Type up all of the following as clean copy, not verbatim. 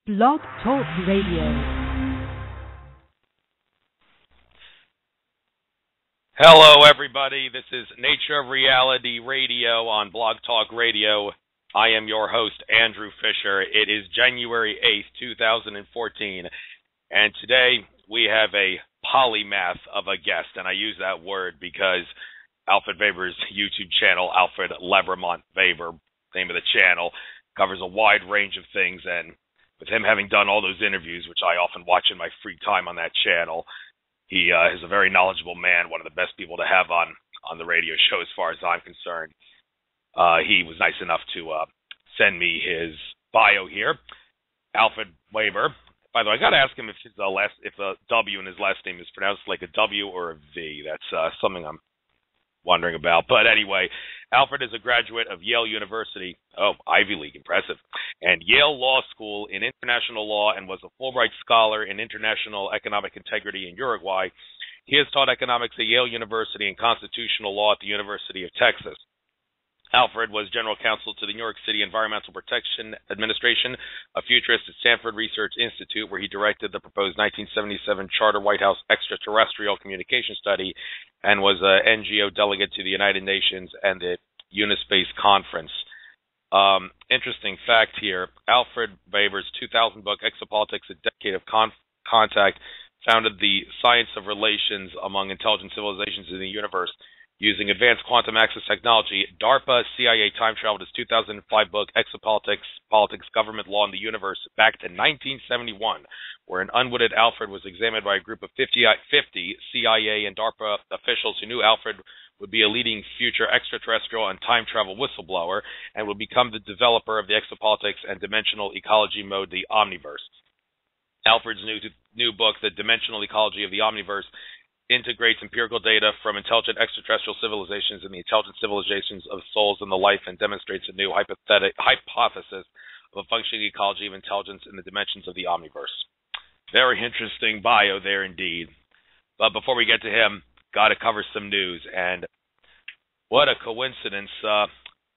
Blog Talk Radio. Hello, everybody. This is Nature of Reality Radio on Blog Talk Radio. I am your host, Andrew Fisher. It is January 8th, 2014, and today we have a polymath of a guest, and I use that word because Alfred Weber's YouTube channel, Alfred Webre, name of the channel, covers a wide range of things, and with him having done all those interviews, which I often watch in my free time on that channel, he is a very knowledgeable man, one of the best people to have on the radio show as far as I'm concerned. He was nice enough to send me his bio here. Alfred Webre. By the way, I got to ask him if a W in his last name is pronounced like a W or a V. That's something I'm wondering about. But anyway, Alfred is a graduate of Yale University, Ivy League, impressive, and Yale Law School in International Law, and was a Fulbright Scholar in International Economic Integrity in Uruguay. He has taught economics at Yale University and constitutional law at the University of Texas. Alfred was general counsel to the New York City Environmental Protection Administration, a futurist at Stanford Research Institute, where he directed the proposed 1977 Charter White House Extraterrestrial Communication Study, and was an NGO delegate to the United Nations and the Unispace Conference. Interesting fact here, Alfred Weber's 2000 book, Exopolitics, A Decade of Contact, founded the science of relations among intelligent civilizations in the universe. Using advanced quantum access technology, DARPA CIA time-traveled his 2005 book, Exopolitics, Politics, Government, Law, and the Universe, back to 1971, where an unwitted Alfred was examined by a group of 50 CIA and DARPA officials who knew Alfred would be a leading future extraterrestrial and time-travel whistleblower, and would become the developer of the exopolitics and dimensional ecology mode, the Omniverse. Alfred's new book, The Dimensional Ecology of the Omniverse, integrates empirical data from intelligent extraterrestrial civilizations and the intelligent civilizations of souls in the life, and demonstrates a new hypothesis of a functioning ecology of intelligence in the dimensions of the omniverse. Very interesting bio there indeed. But before we get to him, got to cover some news. And what a coincidence.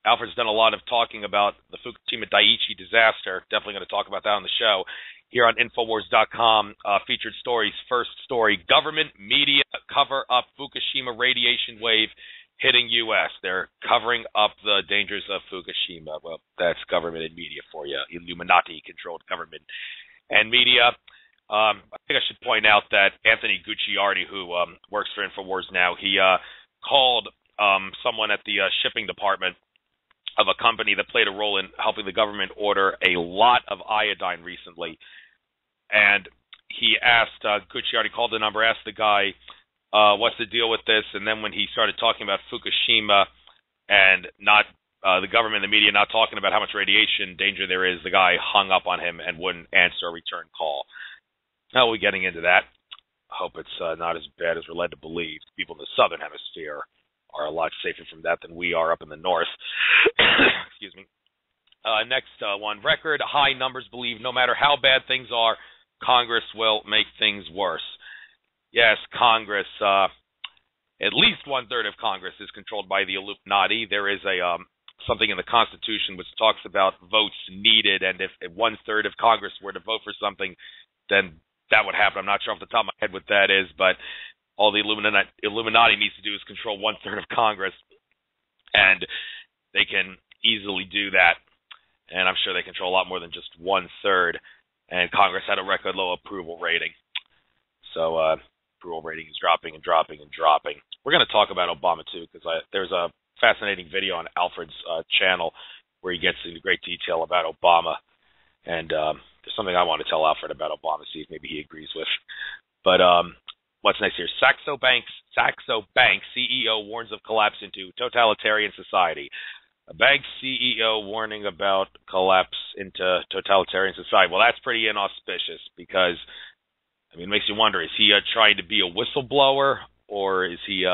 Alfred's done a lot of talking about the Fukushima Daiichi disaster. Definitely going to talk about that on the show. Here on Infowars.com, featured stories. First story, government media cover up Fukushima radiation wave hitting U.S. They're covering up the dangers of Fukushima. Well, that's government and media for you. Illuminati-controlled government and media. I think I should point out that Anthony Gucciardi, who works for Infowars now, he called someone at the shipping department of a company that played a role in helping the government order a lot of iodine recently. And he asked, Gucciardi called the number, asked the guy, what's the deal with this? And then when he started talking about Fukushima and not the government and the media not talking about how much radiation danger there is, the guy hung up on him and wouldn't answer a return call. Now we're getting into that. I hope it's not as bad as we're led to believe. People in the southern hemisphere are a lot safer from that than we are up in the north. Excuse me. Next one, record high numbers believe no matter how bad things are, Congress will make things worse. Yes, Congress, at least one-third of Congress is controlled by the Illuminati. There is a something in the Constitution which talks about votes needed, and if one-third of Congress were to vote for something, then that would happen. I'm not sure off the top of my head what that is, but all the Illuminati needs to do is control one-third of Congress, and they can easily do that. And I'm sure they control a lot more than just one-third. And Congress had a record low approval rating. So approval rating is dropping and dropping and dropping. We're going to talk about Obama, too, because there's a fascinating video on Alfred's channel where he gets into great detail about Obama. And there's something I want to tell Alfred about Obama, see if maybe he agrees with. But what's next here? Saxo Bank CEO warns of collapse into totalitarian society. A bank CEO warning about collapse into totalitarian society. Well, that's pretty inauspicious because, I mean, it makes you wonder, is he trying to be a whistleblower, or is he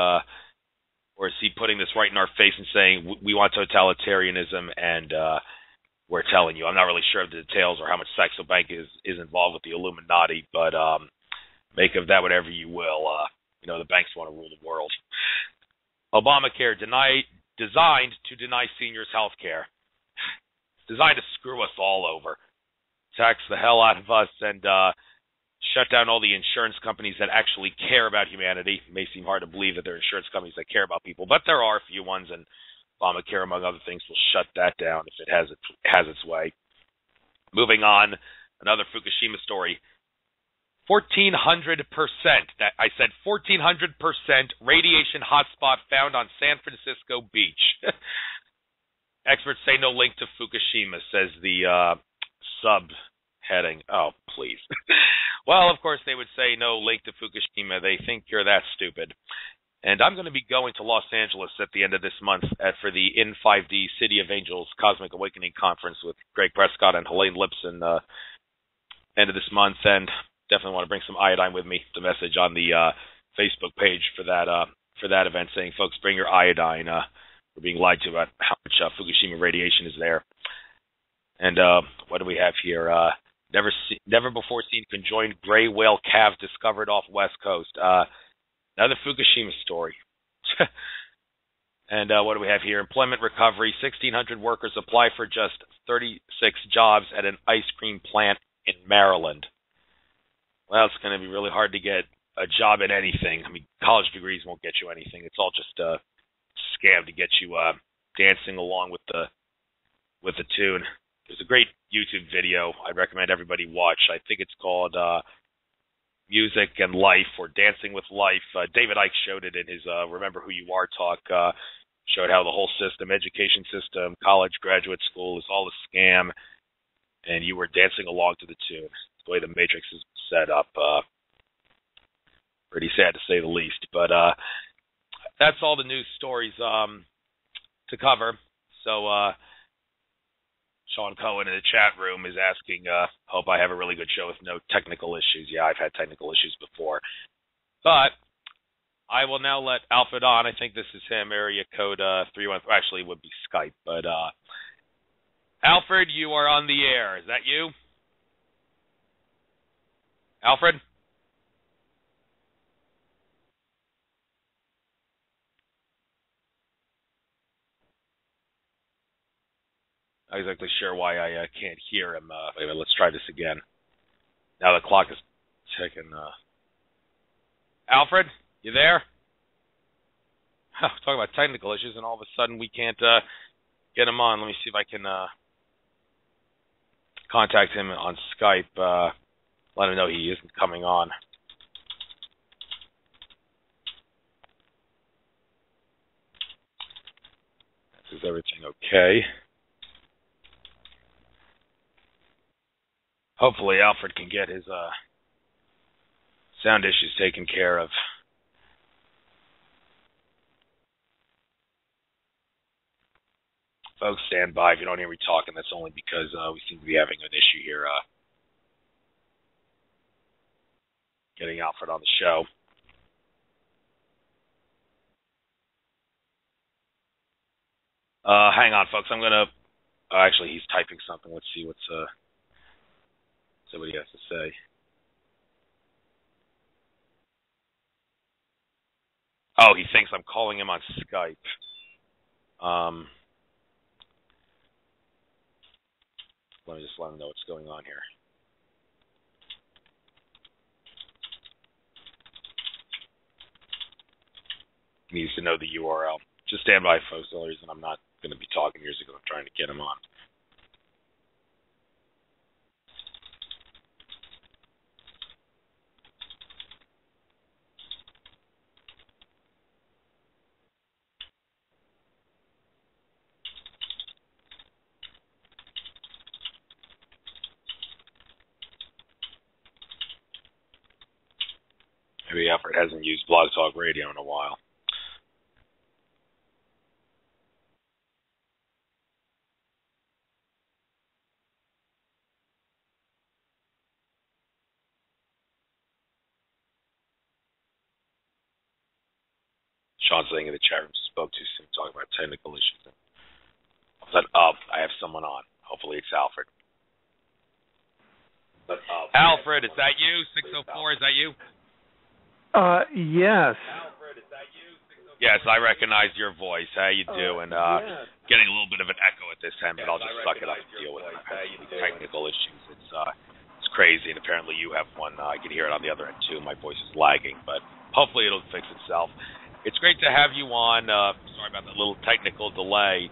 putting this right in our face and saying, we want totalitarianism and we're telling you? I'm not really sure of the details or how much Saxo Bank is involved with the Illuminati, but make of that whatever you will. The banks want to rule the world. Obamacare designed to deny seniors health care. Designed to screw us all over. tax the hell out of us and shut down all the insurance companies that actually care about humanity. It may seem hard to believe that there are insurance companies that care about people, but there are a few ones, and Obamacare, among other things, will shut that down if it has its way. Moving on, another Fukushima story. 1,400%. I said 1,400% radiation hotspot found on San Francisco beach. Experts say no link to Fukushima, says the subheading. Oh, please. Well, of course, they would say no link to Fukushima. They think you're that stupid. And I'm going to be going to Los Angeles at the end of this month for the In 5D City of Angels Cosmic Awakening Conference with Greg Prescott and Helene Lipson end of this month. And definitely want to bring some iodine with me. The message on the Facebook page for that event saying, folks, bring your iodine. We're being lied to about how much Fukushima radiation is there. And what do we have here? Never before seen conjoined gray whale calves discovered off West Coast. Another Fukushima story. And what do we have here? Employment recovery. 1,600 workers apply for just 36 jobs at an ice cream plant in Maryland. Well, it's going to be really hard to get a job in anything. I mean, college degrees won't get you anything. It's all just a scam to get you dancing along with the tune. There's a great YouTube video I'd recommend everybody watch. I think it's called Music and Life or Dancing with Life. David Icke showed it in his Remember Who You Are talk. Showed how the whole system, education system, college, graduate school is all a scam, and you were dancing along to the tune. The way the Matrix is set up. Pretty sad to say the least. But that's all the news stories to cover. So Sean Cohen in the chat room is asking, hope I have a really good show with no technical issues. Yeah, I've had technical issues before. But I will now let Alfred on. I think this is him, area code 313. Actually, it would be Skype. But Alfred, you are on the air. Is that you? Alfred? Not exactly sure why I can't hear him. Wait a minute, let's try this again. Now the clock is ticking. Alfred, you there? Talking about technical issues, and all of a sudden we can't get him on. Let me see if I can contact him on Skype. Let him know he isn't coming on. Is everything okay? Hopefully Alfred can get his sound issues taken care of. Folks, stand by. If you don't hear me talking, that's only because we seem to be having an issue here getting Alfred on the show. Hang on, folks. I'm going to... actually, he's typing something. Let's see what he has to say. Oh, he thinks I'm calling him on Skype. Let me just let him know what's going on here. He needs to know the URL. Just stand by, folks. The only reason I'm not going to be talking years ago, I'm trying to get him on. Maybe Alfred hasn't used Blog Talk Radio in a while. Sean's saying in the chat room spoke too soon, talking about technical issues. I said, I have someone on. Hopefully it's Alfred. Alfred, is that you? 604, is that you? Yes. Alfred, is that you? Yes, I recognize your voice. How you doing? Getting a little bit of an echo at this end, but I'll just suck it up and deal with it. I've had some technical issues. It's crazy, and apparently you have one. I can hear it on the other end too. My voice is lagging, but hopefully it'll fix itself. It's great to have you on. Sorry about that little technical delay,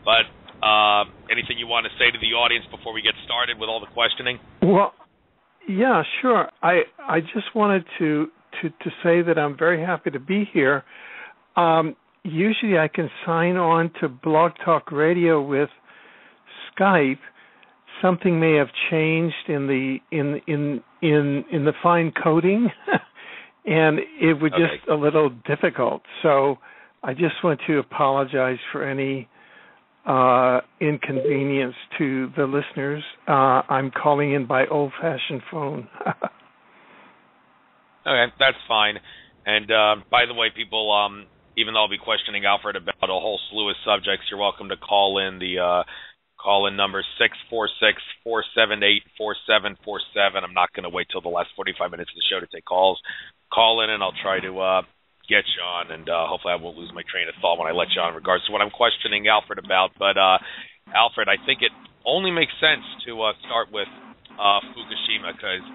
but anything you want to say to the audience before we get started with all the questioning? Well, yeah, sure. I just wanted to say that I'm very happy to be here. Usually I can sign on to Blog Talk Radio with Skype. Something may have changed in the fine coding, and it was just a little difficult. So I just want to apologize for any inconvenience to the listeners. I'm calling in by old-fashioned phone. Okay, that's fine. And by the way, people, even though I'll be questioning Alfred about a whole slew of subjects, you're welcome to call in. The call-in number 646-478-4747. I'm not going to wait till the last 45 minutes of the show to take calls. Call in, and I'll try to get you on, and hopefully I won't lose my train of thought when I let you on in regards to what I'm questioning Alfred about. But, Alfred, I think it only makes sense to start with Fukushima, because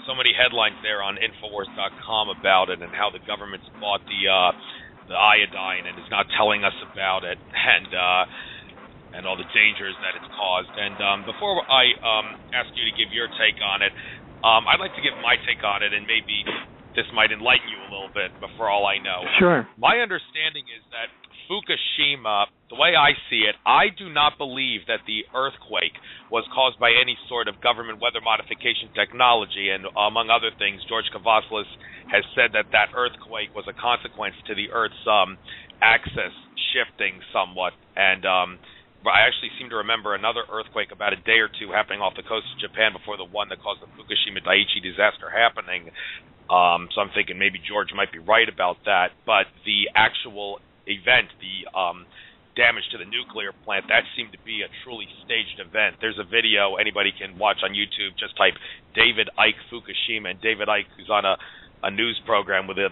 so many headlines there on Infowars.com about it and how the government's bought the iodine and is not telling us about it, and all the dangers that it's caused. And before I ask you to give your take on it, I'd like to give my take on it, and maybe this might enlighten you a little bit, but for all I know. Sure. My understanding is that Fukushima, the way I see it, I do not believe that the earthquake was caused by any sort of government weather modification technology, and among other things, George Kavassilas has said that that earthquake was a consequence to the Earth's axis shifting somewhat, and I actually seem to remember another earthquake about a day or two happening off the coast of Japan before the one that caused the Fukushima Daiichi disaster happening. So I'm thinking maybe George might be right about that. But the actual event, the damage to the nuclear plant, that seemed to be a truly staged event. There's a video anybody can watch on YouTube. Just type David Icke Fukushima, and David Icke, who's on a news program with a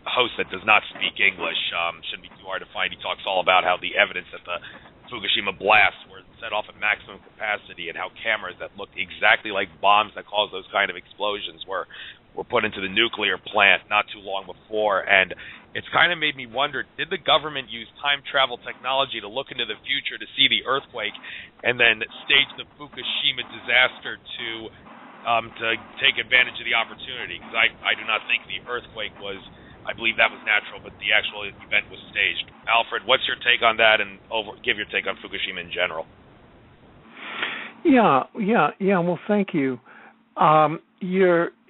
host that does not speak English. Shouldn't be too hard to find. He talks all about how the evidence that the Fukushima blasts were set off at maximum capacity, and how cameras that looked exactly like bombs that caused those kind of explosions were put into the nuclear plant not too long before. And it's kind of made me wonder, did the government use time travel technology to look into the future to see the earthquake and then stage the Fukushima disaster to take advantage of the opportunity? Because I do not think the earthquake was, I believe that was natural, but the actual event was staged. Alfred, what's your take on that, and give your take on Fukushima in general? Yeah. Well, thank you.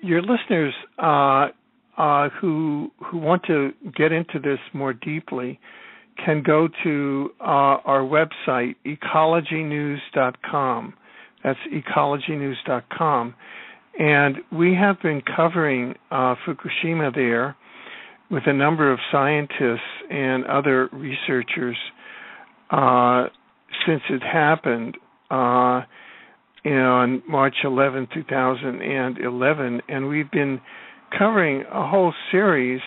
Your listeners who want to get into this more deeply can go to our website, ecologynews.com. That's ecologynews.com. And we have been covering Fukushima there with a number of scientists and other researchers since it happened on March 11, 2011. And we've been covering a whole series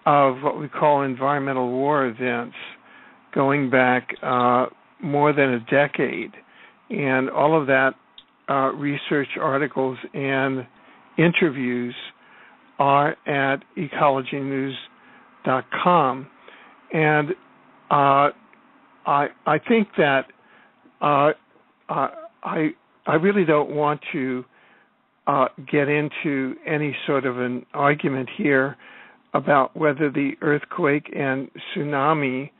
of what we call environmental war events going back more than a decade. And all of that research articles and interviews are at ecologynews.com. And I think that I really don't want to get into any sort of an argument here about whether the earthquake and tsunami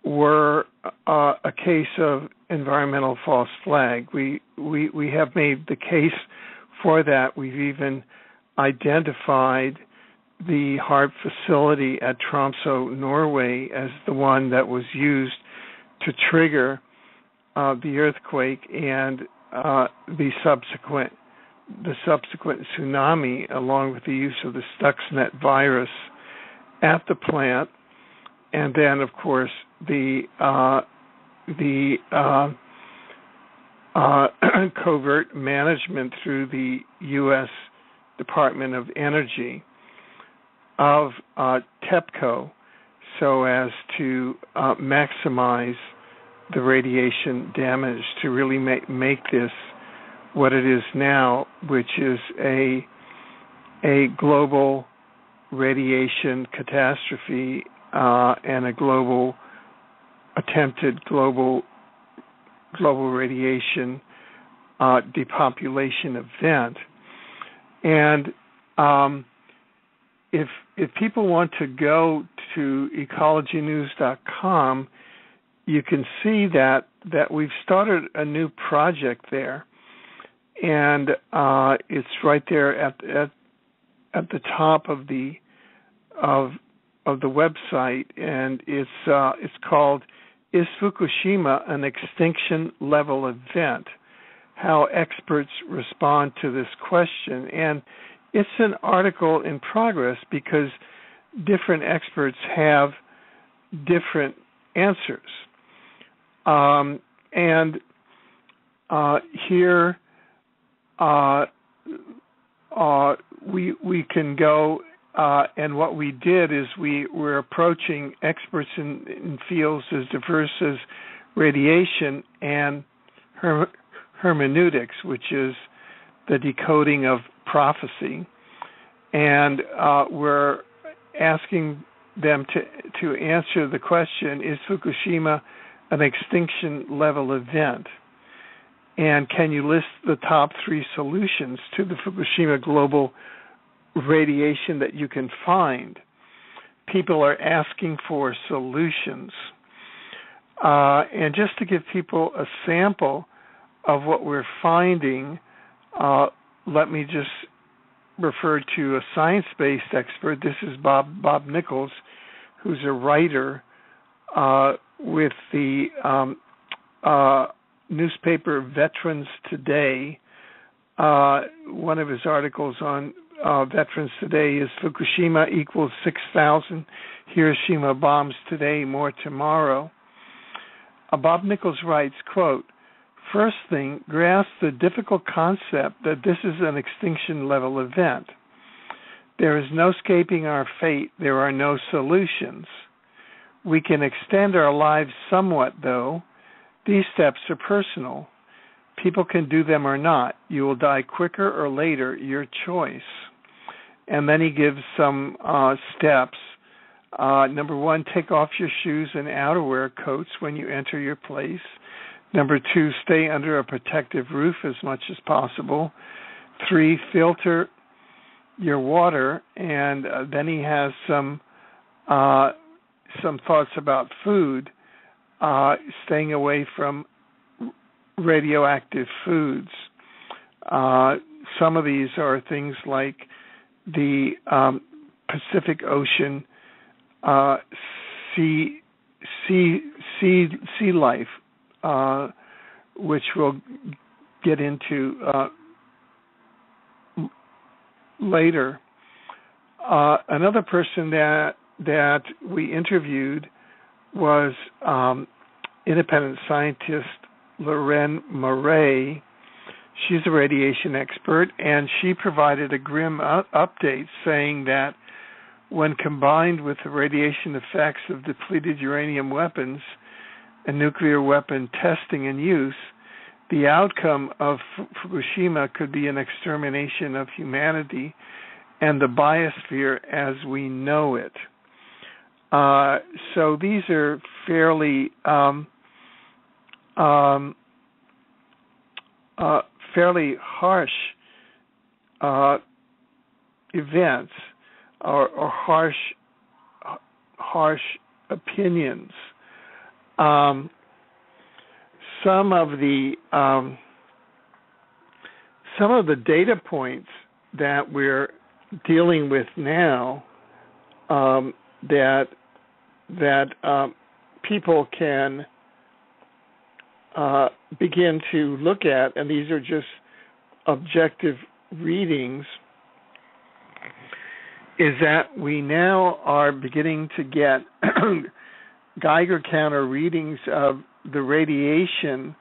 were a case of environmental false flag. We have made the case for that. We've even identified the HARP facility at Tromsø, Norway, as the one that was used to trigger the earthquake and the subsequent tsunami, along with the use of the Stuxnet virus at the plant, and then, of course, the covert management through the U.S. Department of Energy of TEPCO so as to maximize the radiation damage, to really make this what it is now, which is a global radiation catastrophe and a attempted global radiation depopulation event. And if people want to go to ecologynews.com, you can see that we've started a new project there, and it's right there at the top of the website, and it's called "Is Fukushima an Extinction Level Event? How Experts Respond to This Question." And it's an article in progress because different experts have different answers. Here we can go, and what we did is we're approaching experts in fields as diverse as radiation and hermeneutics, which is the decoding of prophecy, and we're asking them to answer the question: Is Fukushima an extinction level event? And can you list the top 3 solutions to the Fukushima global radiation that you can find? People are asking for solutions. And just to give people a sample of what we're finding, let me just refer to a science-based expert. This is Bob Nichols, who's a writer with the newspaper Veterans Today. One of his articles on Veterans Today is "Fukushima equals 6,000 Hiroshima bombs today, more tomorrow." Bob Nichols writes, quote, "First thing, grasp the difficult concept that this is an extinction level event. There is no escaping our fate. There are no solutions. We can extend our lives somewhat, though. These steps are personal. People can do them or not. You will die quicker or later, your choice." And then he gives some steps. Number 1, take off your shoes and outerwear coats when you enter your place. Number 2, stay under a protective roof as much as possible. 3, filter your water. And then he has some thoughts about food, staying away from radioactive foods. Some of these are things like the Pacific Ocean sea life, which we'll get into later. Another person that we interviewed was independent scientist Lorraine Murray. She's a radiation expert, and she provided a grim update saying that when combined with the radiation effects of depleted uranium weapons and nuclear weapon testing and use, the outcome of Fukushima could be an extermination of humanity and the biosphere as we know it. So these are fairly harsh events or harsh opinions. Some of the data points that we're dealing with now that people can begin to look at, and these are just objective readings, is that we now are beginning to get Geiger counter readings of the radiation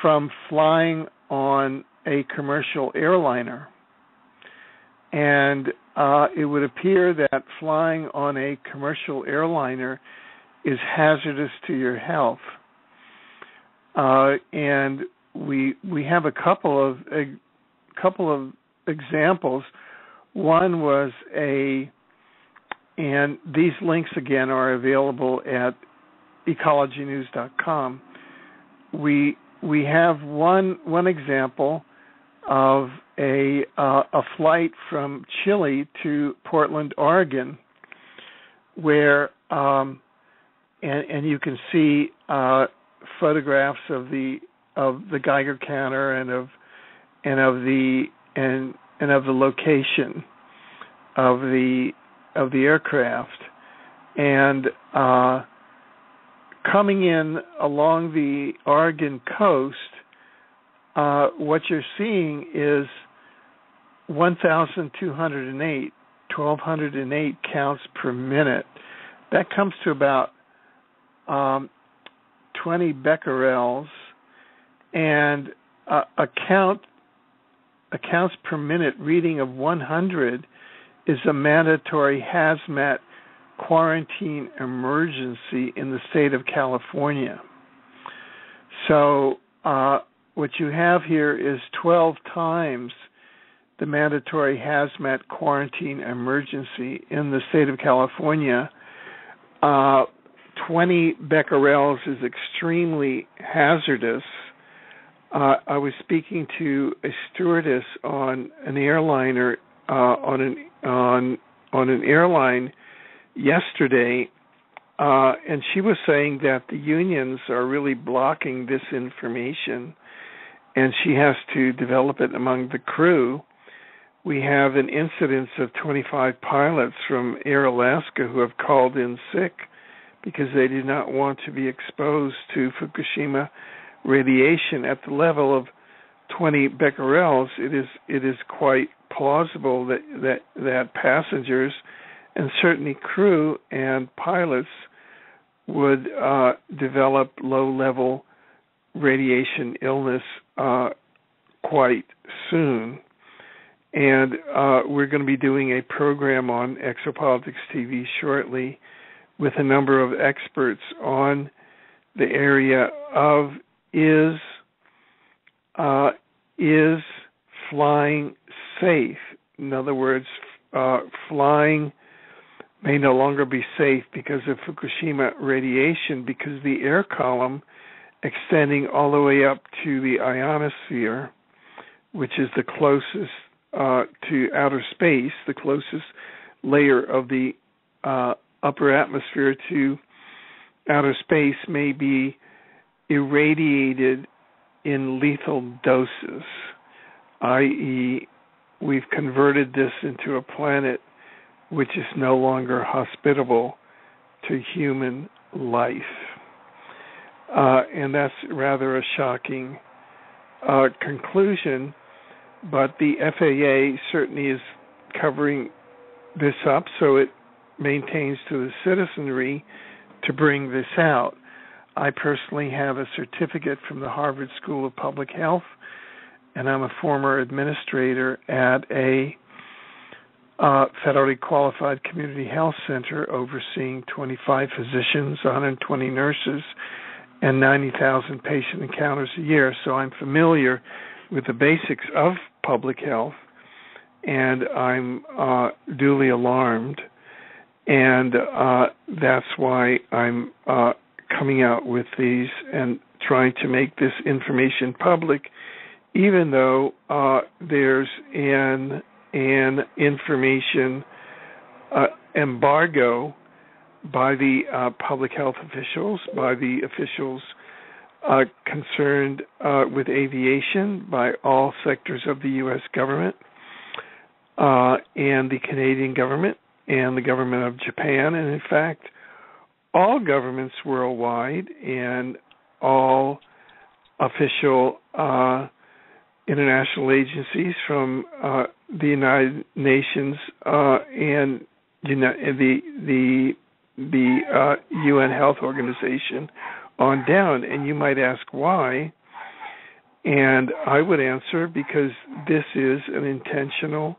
from flying on a commercial airliner. and it would appear that flying on a commercial airliner is hazardous to your health. And we have a couple of examples. One was and these links again are available at ecologynews.com. We have one example of a flight from Chile to Portland, Oregon, where and you can see photographs of the Geiger counter and of the location of the aircraft, and coming in along the Oregon coast, what you're seeing is 1,208 counts per minute. That comes to about 20 becquerels, and a counts per minute reading of 100 is a mandatory hazmat quarantine emergency in the state of California. So what you have here is 12 times the mandatory hazmat quarantine emergency in the state of California. 20 becquerels is extremely hazardous. I was speaking to a stewardess on an airliner on an airline yesterday, and she was saying that the unions are really blocking this information, and she has to develop it among the crew. We have an incidence of 25 pilots from Air Alaska who have called in sick because they do not want to be exposed to Fukushima radiation at the level of 20 becquerels. It is quite plausible that passengers and certainly crew and pilots would develop low-level radiation illness quite soon. And we're going to be doing a program on Exopolitics TV shortly with a number of experts on the area of is flying safe? In other words, flying may no longer be safe because of Fukushima radiation, because the air column extending all the way up to the ionosphere, which is the closest to outer space, the closest layer of the upper atmosphere to outer space, may be irradiated in lethal doses, i.e., we've converted this into a planet which is no longer hospitable to human life. And that's rather a shocking conclusion, but the FAA certainly is covering this up, so it maintains to the citizenry to bring this out. I personally have a certificate from the Harvard School of Public Health, and I'm a former administrator at a federally qualified community health center overseeing 25 physicians, 120 nurses, and 90,000 patient encounters a year. So I'm familiar with the basics of public health, and I'm duly alarmed. And that's why I'm coming out with these and trying to make this information public, even though there's an information embargo by the public health officials, by the officials concerned with aviation, by all sectors of the U.S. government, and the Canadian government, and the government of Japan, and in fact, all governments worldwide and all official international agencies from the United Nations and the UN Health Organization on down. And you might ask why, and I would answer because this is an intentional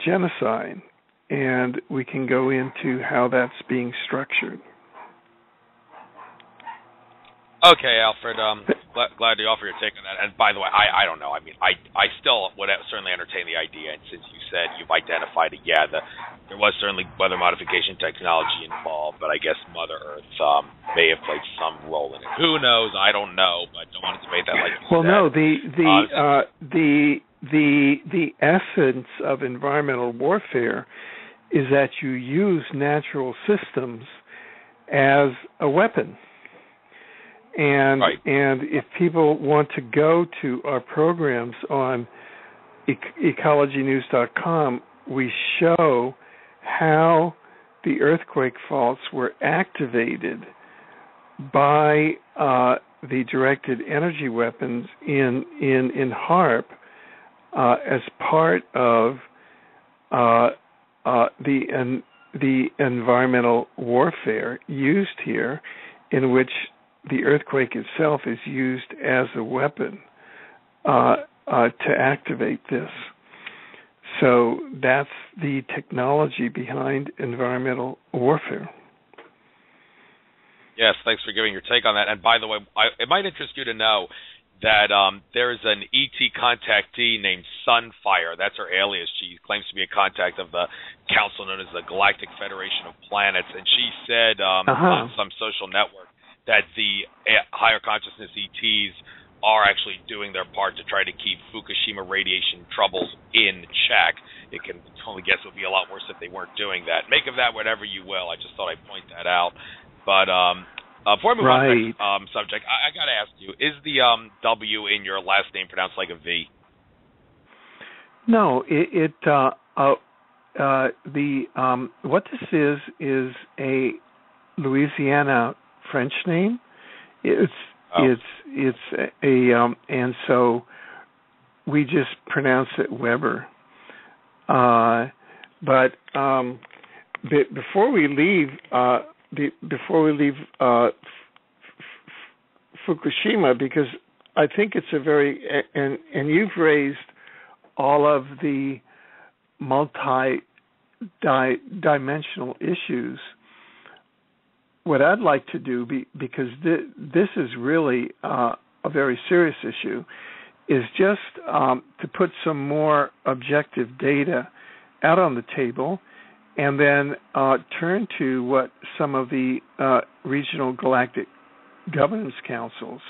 genocide, and we can go into how that's being structured. Okay, Alfred. Glad to offer your take on that. And by the way, I don't know. I mean, I still would certainly entertain the idea. And since you said you've identified it, there was certainly weather modification technology involved. But I guess Mother Earth may have played some role in it. Who knows? I don't know. But don't want to debate that like you said. Well, no. The essence of environmental warfare is that you use natural systems as a weapon. And if people want to go to our programs on ecologynews.com, we show how the earthquake faults were activated by the directed energy weapons in HAARP as part of the environmental warfare used here, in which the earthquake itself is used as a weapon to activate this. So that's the technology behind environmental warfare. Yes, thanks for giving your take on that. And by the way, it might interest you to know that there is an ET contactee named Sunfire. That's her alias. She claims to be a contact of the council known as the Galactic Federation of Planets. And she said on some social network that the higher consciousness ETs are actually doing their part to try to keep Fukushima radiation troubles in check. It can only guess it would be a lot worse if they weren't doing that. Make of that whatever you will. I just thought I'd point that out. But before we move on to the next subject, I got to ask you, is the W in your last name pronounced like a V? No, what this is a Louisiana French name. It's a and so we just pronounce it Weber. But before we leave Fukushima, because I think it's a very and you've raised all of the multi-dimensional issues. What I'd like to do, because this is really a very serious issue, is just to put some more objective data out on the table, and then turn to what some of the regional galactic governance councils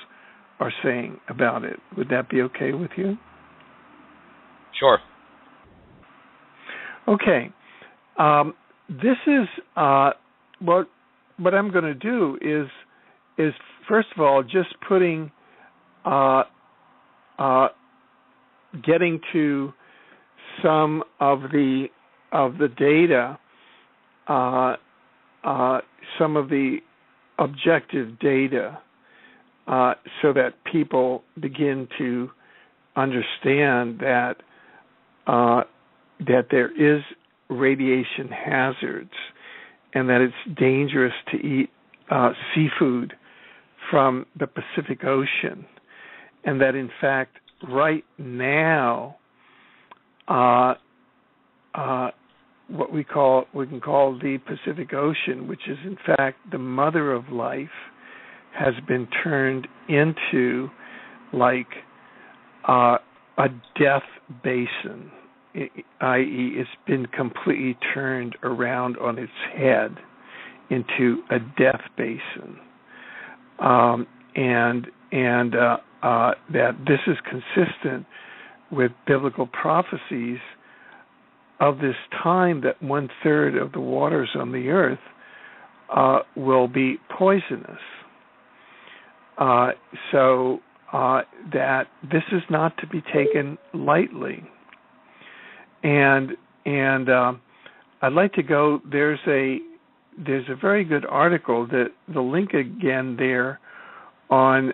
are saying about it. Would that be okay with you? Sure. Okay. This is what I'm going to do is first of all just putting getting to some of the data, some of the objective data, so that people begin to understand that there is radiation hazards, and that it's dangerous to eat seafood from the Pacific Ocean, and that in fact right now what we can call the Pacific Ocean, which is in fact the mother of life, has been turned into like a death basin, i.e. it's been completely turned around on its head into a death basin, and that this is consistent with biblical prophecies of this time, that 1/3 of the waters on the earth will be poisonous. So that this is not to be taken lightly. And I'd like to go. There's a very good article, that the link again there on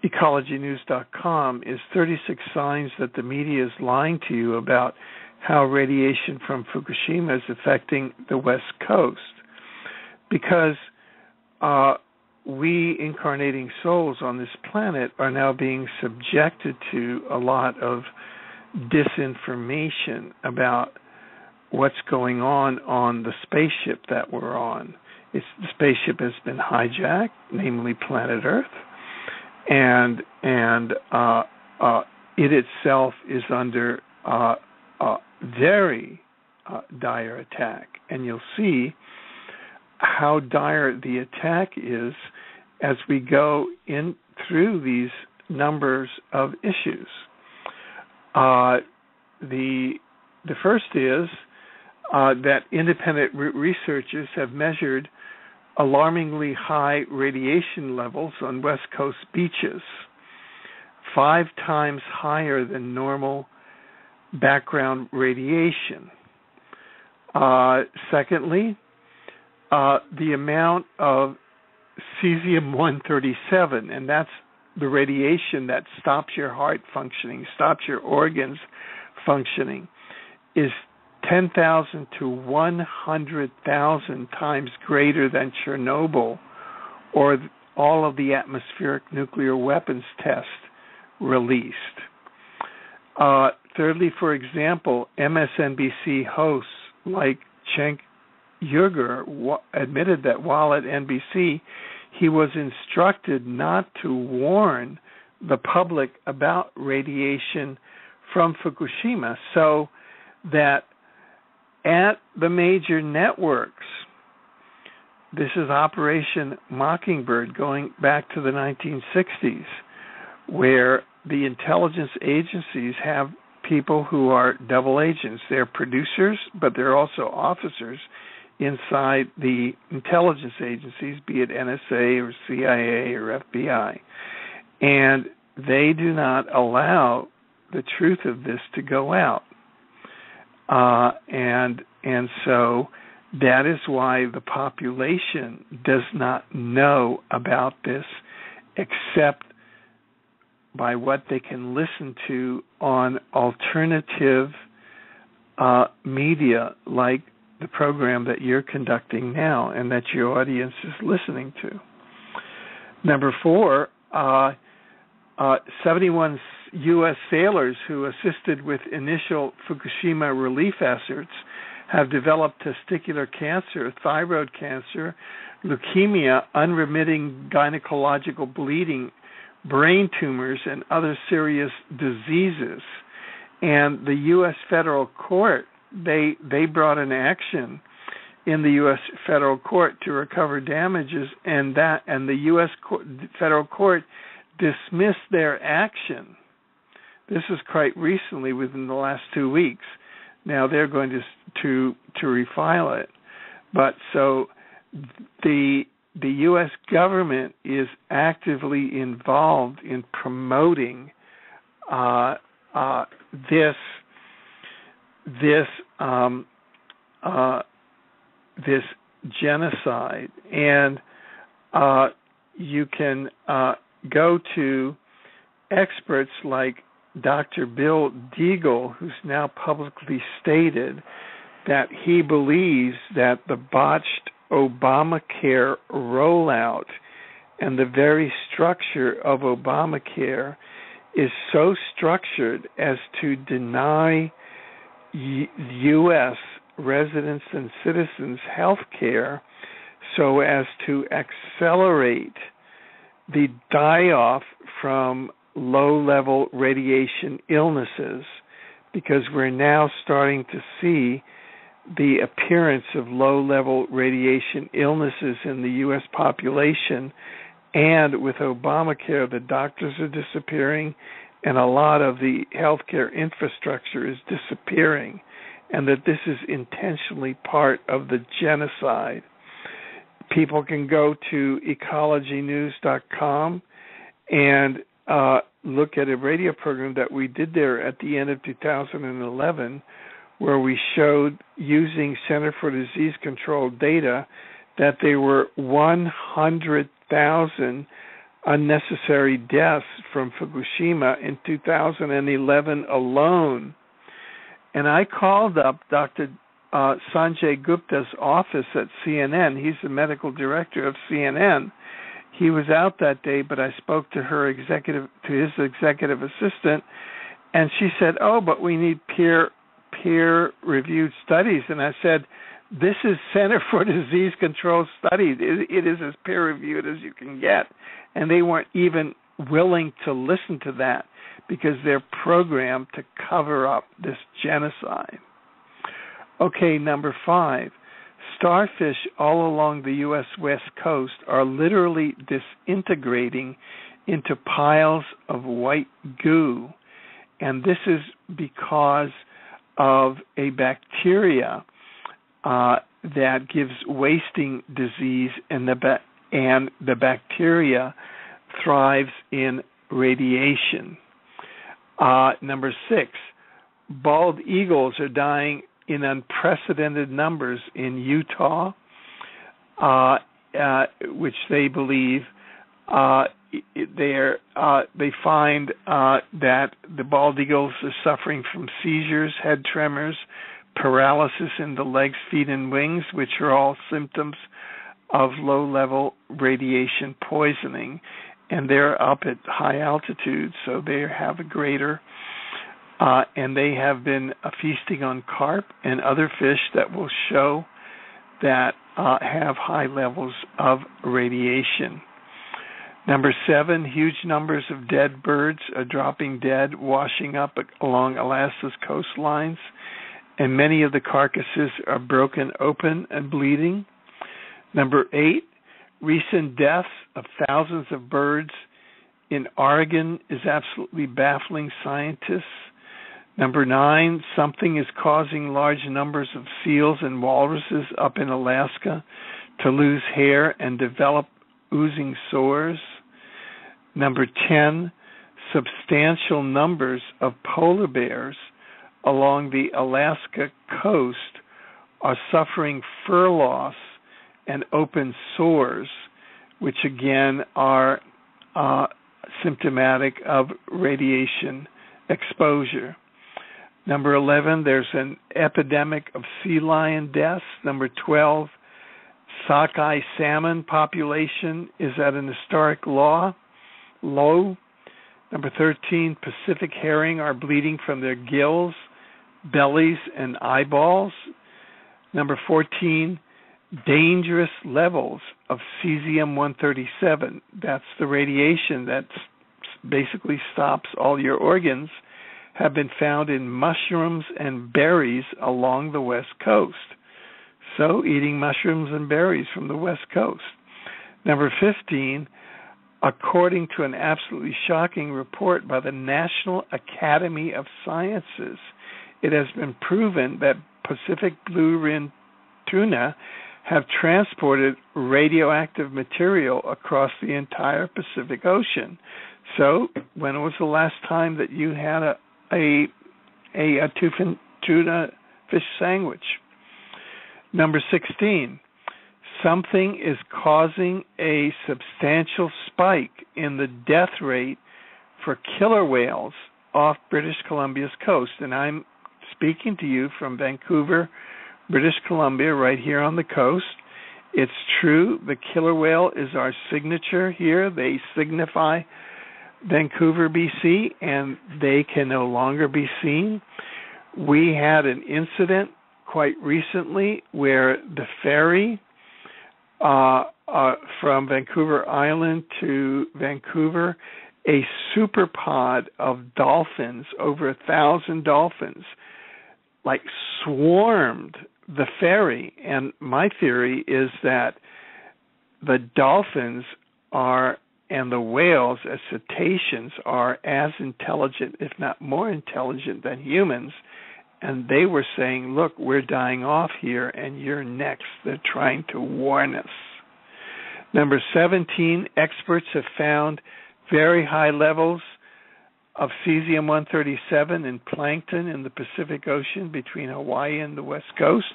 ecologynews.com is 36 signs that the media is lying to you about how radiation from Fukushima is affecting the West Coast. Because we incarnating souls on this planet are now being subjected to a lot of disinformation about what's going on the spaceship that we're on. The spaceship has been hijacked, namely planet Earth, and it itself is under very dire attack. And you'll see how dire the attack is as we go in through these numbers of issues. The first is that independent researchers have measured alarmingly high radiation levels on West Coast beaches, 5 times higher than normal background radiation. Secondly, the amount of cesium-137, and that's the radiation that stops your heart functioning, stops your organs functioning, is 10,000 to 100,000 times greater than Chernobyl or all of the atmospheric nuclear weapons tests released. Thirdly, for example, MSNBC hosts like Cenk Uygur admitted that while at NBC, he was instructed not to warn the public about radiation from Fukushima, so that at the major networks, this is Operation Mockingbird going back to the 1960s, where the intelligence agencies have people who are double agents. They're producers, but they're also officers inside the intelligence agencies, be it NSA or CIA or FBI. And they do not allow the truth of this to go out. And so that is why the population does not know about this except by what they can listen to on alternative media like the program that you're conducting now and that your audience is listening to. Number 4, 71 U.S. sailors who assisted with initial Fukushima relief efforts have developed testicular cancer, thyroid cancer, leukemia, unremitting gynecological bleeding, brain tumors, and other serious diseases. And the U.S. federal court, they brought an action in the U.S. federal court to recover damages, and the U.S. federal court dismissed their action. This is quite recently, within the last 2 weeks. Now they're going to refile it. But so the U.S. government is actively involved in promoting this genocide, and you can go to experts like Dr. Bill Deagle, who's now publicly stated that he believes that the botched Obamacare rollout and the very structure of Obamacare is so structured as to deny U.S. residents and citizens health care so as to accelerate the die-off from low-level radiation illnesses, because we're now starting to see the appearance of low-level radiation illnesses in the U.S. population, and with Obamacare, the doctors are disappearing, and a lot of the healthcare infrastructure is disappearing, and that this is intentionally part of the genocide. People can go to ecologynews.com and look at a radio program that we did there at the end of 2011, where we showed, using Center for Disease Control data, that there were 100,000 unnecessary deaths from Fukushima in 2011 alone. And I called up Dr. Sanjay Gupta's office at CNN. He's the medical director of CNN. He was out that day, but I spoke to his executive assistant, And she said, "Oh, but we need peer-reviewed studies." And I said, "This is Center for Disease Control Studies. It is as peer-reviewed as you can get." And they weren't even willing to listen to that because they're programmed to cover up this genocide. Okay, number 5. Starfish all along the U.S. West Coast are literally disintegrating into piles of white goo. And this is because of a bacteria that gives wasting disease, and the bacteria thrives in radiation. Number 6, bald eagles are dying in unprecedented numbers in Utah, which they believe they find that the bald eagles are suffering from seizures, head tremors, paralysis in the legs, feet, and wings, which are all symptoms of low-level radiation poisoning. And they're up at high altitude, so they have a greater, and they have been feasting on carp and other fish that will show that have high levels of radiation. Number 7, huge numbers of dead birds are dropping dead, washing up along Alaska's coastlines, and many of the carcasses are broken open and bleeding. Number 8, recent deaths of thousands of birds in Oregon is absolutely baffling scientists. Number 9, something is causing large numbers of seals and walruses up in Alaska to lose hair and develop oozing sores. Number 10, substantial numbers of polar bears along the Alaska coast are suffering fur loss and open sores, which again are symptomatic of radiation exposure. Number 11, there's an epidemic of sea lion deaths. Number 12, sockeye salmon population is at an historic low. Number 13, Pacific herring are bleeding from their gills, bellies, and eyeballs. Number 14, dangerous levels of cesium-137. That's the radiation that basically stops all your organs, have been found in mushrooms and berries along the West Coast. So eating mushrooms and berries from the West Coast. Number 15, according to an absolutely shocking report by the National Academy of Sciences, it has been proven that Pacific blue-ringed tuna have transported radioactive material across the entire Pacific Ocean. So, when was the last time that you had a tuna fish sandwich? Number 16, something is causing a substantial spike in the death rate for killer whales off British Columbia's coast. And I'm speaking to you from Vancouver, British Columbia, right here on the coast. It's true, the killer whale is our signature here. They signify Vancouver, BC, and they can no longer be seen. We had an incident quite recently where the ferry from Vancouver Island to Vancouver, a superpod of dolphins, over 1,000 dolphins, like swarmed the ferry. And my theory is that the dolphins are, and the whales as cetaceans, are as intelligent, if not more intelligent than humans. And they were saying, look, we're dying off here and you're next. They're trying to warn us. Number 17, experts have found very high levels of cesium-137 in plankton in the Pacific Ocean between Hawaii and the West Coast.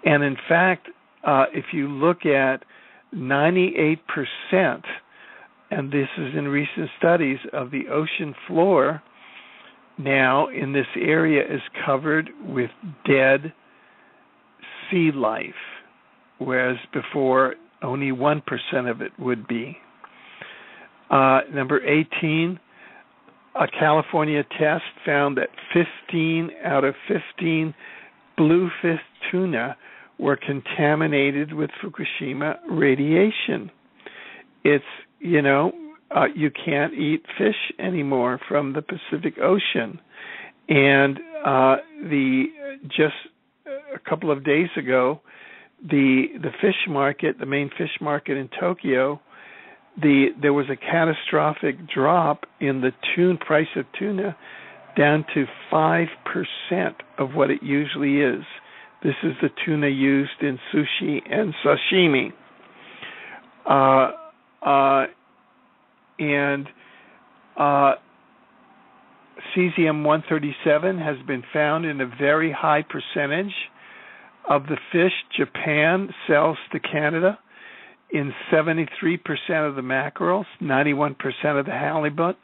And in fact, if you look at 98%, and this is in recent studies, of the ocean floor now in this area is covered with dead sea life, whereas before only 1% of it would be. Number 18, a California test found that 15 out of 15 bluefish tuna were contaminated with Fukushima radiation. It's, you can't eat fish anymore from the Pacific Ocean. And just a couple of days ago, the fish market, the main fish market in Tokyo, there was a catastrophic drop in the price of tuna down to 5% of what it usually is. This is the tuna used in sushi and sashimi. Cesium-137 has been found in a very high percentage of the fish Japan sells to Canada, in 73% of the mackerels, 91% of the halibut,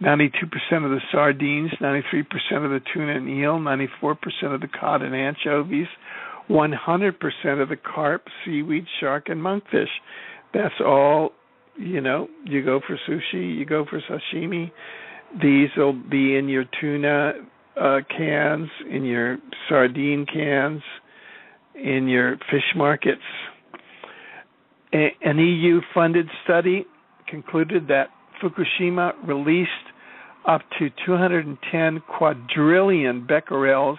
92% of the sardines, 93% of the tuna and eel, 94% of the cod and anchovies, 100% of the carp, seaweed, shark, and monkfish. That's all, you go for sushi, you go for sashimi. These will be in your tuna cans, in your sardine cans, in your fish markets. An EU-funded study concluded that Fukushima released up to 210 quadrillion becquerels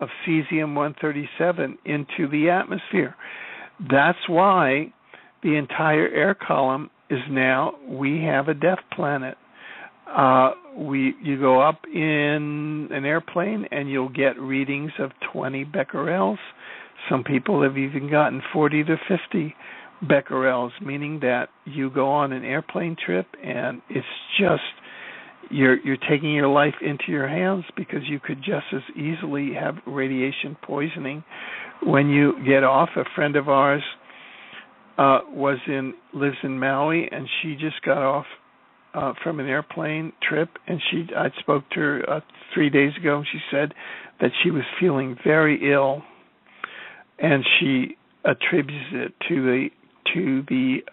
of cesium-137 into the atmosphere. That's why the entire air column is now, we have a death planet. You go up in an airplane and you'll get readings of 20 becquerels. Some people have even gotten 40 to 50 becquerels, meaning that you go on an airplane trip and it's just you're taking your life into your hands, because you could just as easily have radiation poisoning when you get off. A friend of ours lives in Maui, and she just got off from an airplane trip, and I spoke to her 3 days ago, and she said that she was feeling very ill, and she attributes it to the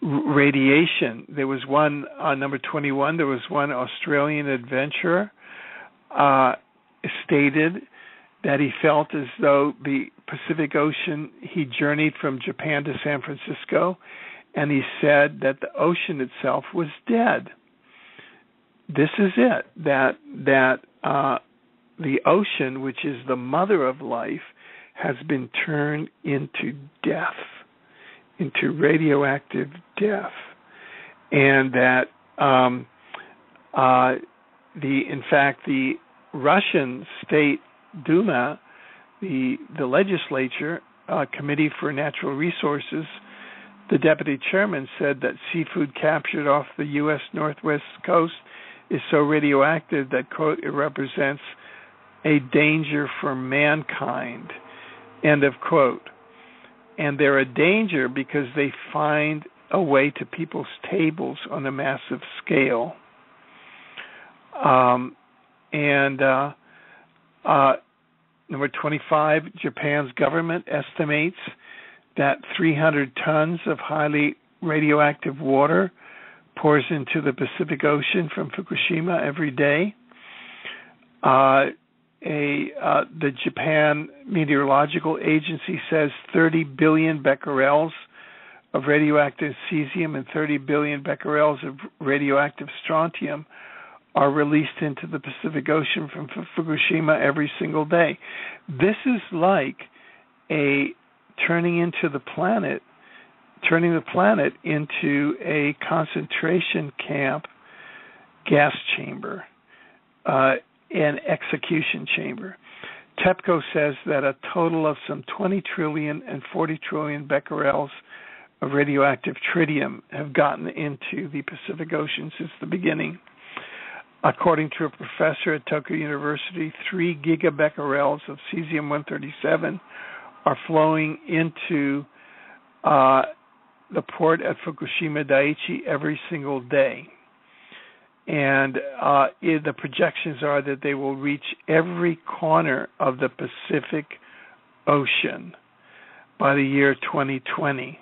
radiation. There was one, number 21, there was one Australian adventurer stated that he felt as though the Pacific Ocean, he journeyed from Japan to San Francisco, and he said that the ocean itself was dead. This is it, that the ocean, which is the mother of life, has been turned into death, into radioactive death, and that in fact the Russian State Duma, the legislature committee for natural resources, the deputy chairman said that seafood captured off the U.S. northwest coast is so radioactive that, quote, it represents a danger for mankind, end of quote. And they're a danger because they find a way to people's tables on a massive scale. Number 25, Japan's government estimates that 300 tons of highly radioactive water pours into the Pacific Ocean from Fukushima every day. The Japan Meteorological Agency says 30 billion becquerels of radioactive cesium and 30 billion becquerels of radioactive strontium are released into the Pacific Ocean from Fukushima every single day. This is like turning the planet into a concentration camp gas chamber, an execution chamber. TEPCO says that a total of some 20 trillion and 40 trillion becquerels of radioactive tritium have gotten into the Pacific Ocean since the beginning. According to a professor at Tokyo University, 3 gigabecquerels of cesium-137 are flowing into the port at Fukushima Daiichi every single day. And the projections are that they will reach every corner of the Pacific Ocean by the year 2020.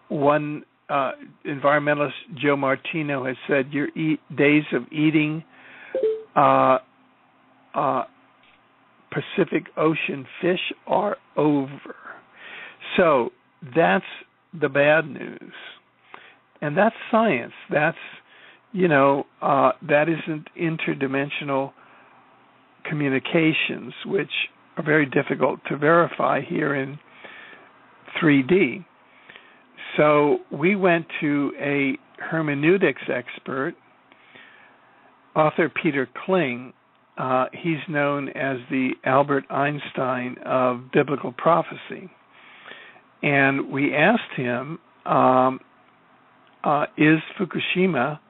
One environmentalist Joe Martino has said your days of eating Pacific Ocean fish are over. So that's the bad news. And that's science. That's, that isn't interdimensional communications, which are very difficult to verify here in 3D. So we went to a hermeneutics expert, author Peter Kling. He's known as the Albert Einstein of biblical prophecy. And we asked him, is Fukushima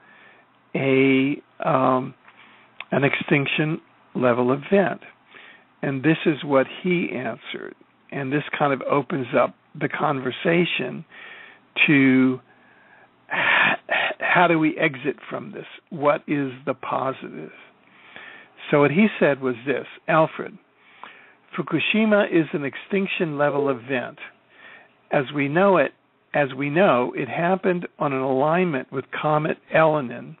an extinction level event? And this is what he answered. And this kind of opens up the conversation to how do we exit from this? What is the positive? So what he said was this: Alfred, Fukushima is an extinction level event. As we know, it happened on an alignment with Comet Elenin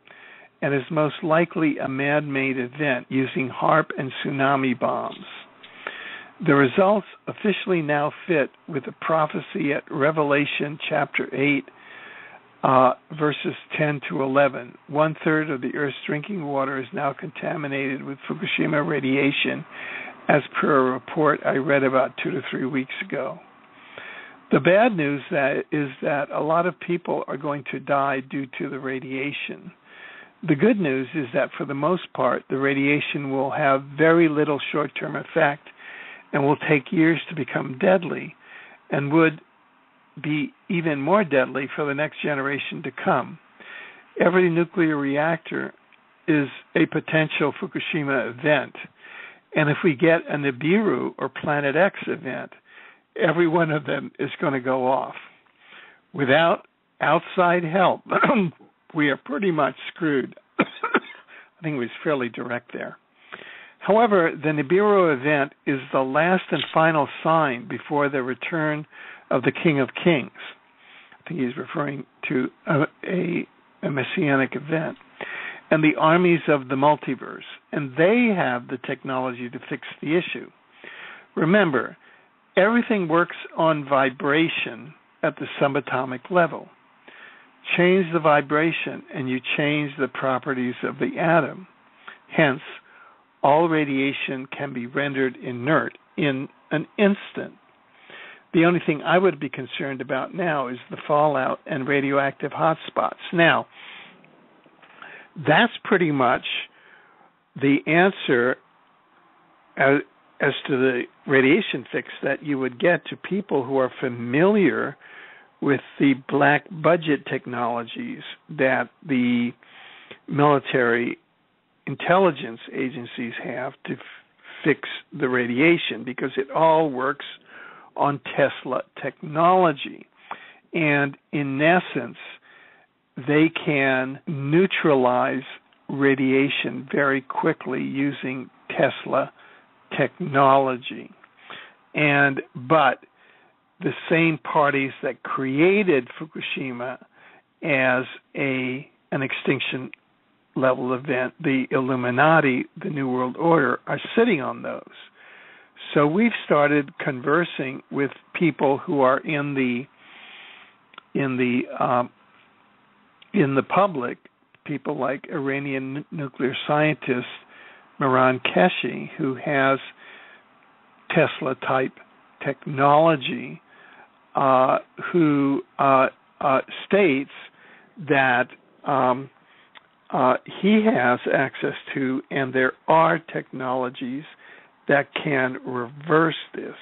and is most likely a man-made event using HAARP and tsunami bombs. The results officially now fit with the prophecy at Revelation chapter 8, verses 10 to 11. 1/3 of the Earth's drinking water is now contaminated with Fukushima radiation, as per a report I read about 2 to 3 weeks ago. The bad news is that a lot of people are going to die due to the radiation. The good news is that for the most part, the radiation will have very little short-term effect and will take years to become deadly, and would be even more deadly for the next generation to come. Every nuclear reactor is a potential Fukushima event, and if we get a Nibiru or Planet X event, every one of them is going to go off. Without outside help, we are pretty much screwed. I think it was fairly direct there. However, the Nibiru event is the last and final sign before the return of the King of Kings. I think he's referring to a messianic event. And the armies of the multiverse. And they have the technology to fix the issue. Remember, everything works on vibration at the subatomic level. Change the vibration and you change the properties of the atom. Hence, all radiation can be rendered inert in an instant. The only thing I would be concerned about now is the fallout and radioactive hotspots. Now, that's pretty much the answer as to the radiation fix that you would get to people who are familiar with the black budget technologies that the military intelligence agencies have to fix the radiation, because it all works on Tesla technology. And in essence, they can neutralize radiation very quickly using Tesla technology. But the same parties that created Fukushima as an extinction level event, the Illuminati, the New World Order, are sitting on those. So we've started conversing with people who are in the public, people like Iranian nuclear scientist Mehran Keshi, who has Tesla-type technology, who states that he has access to, and there are technologies that can reverse this.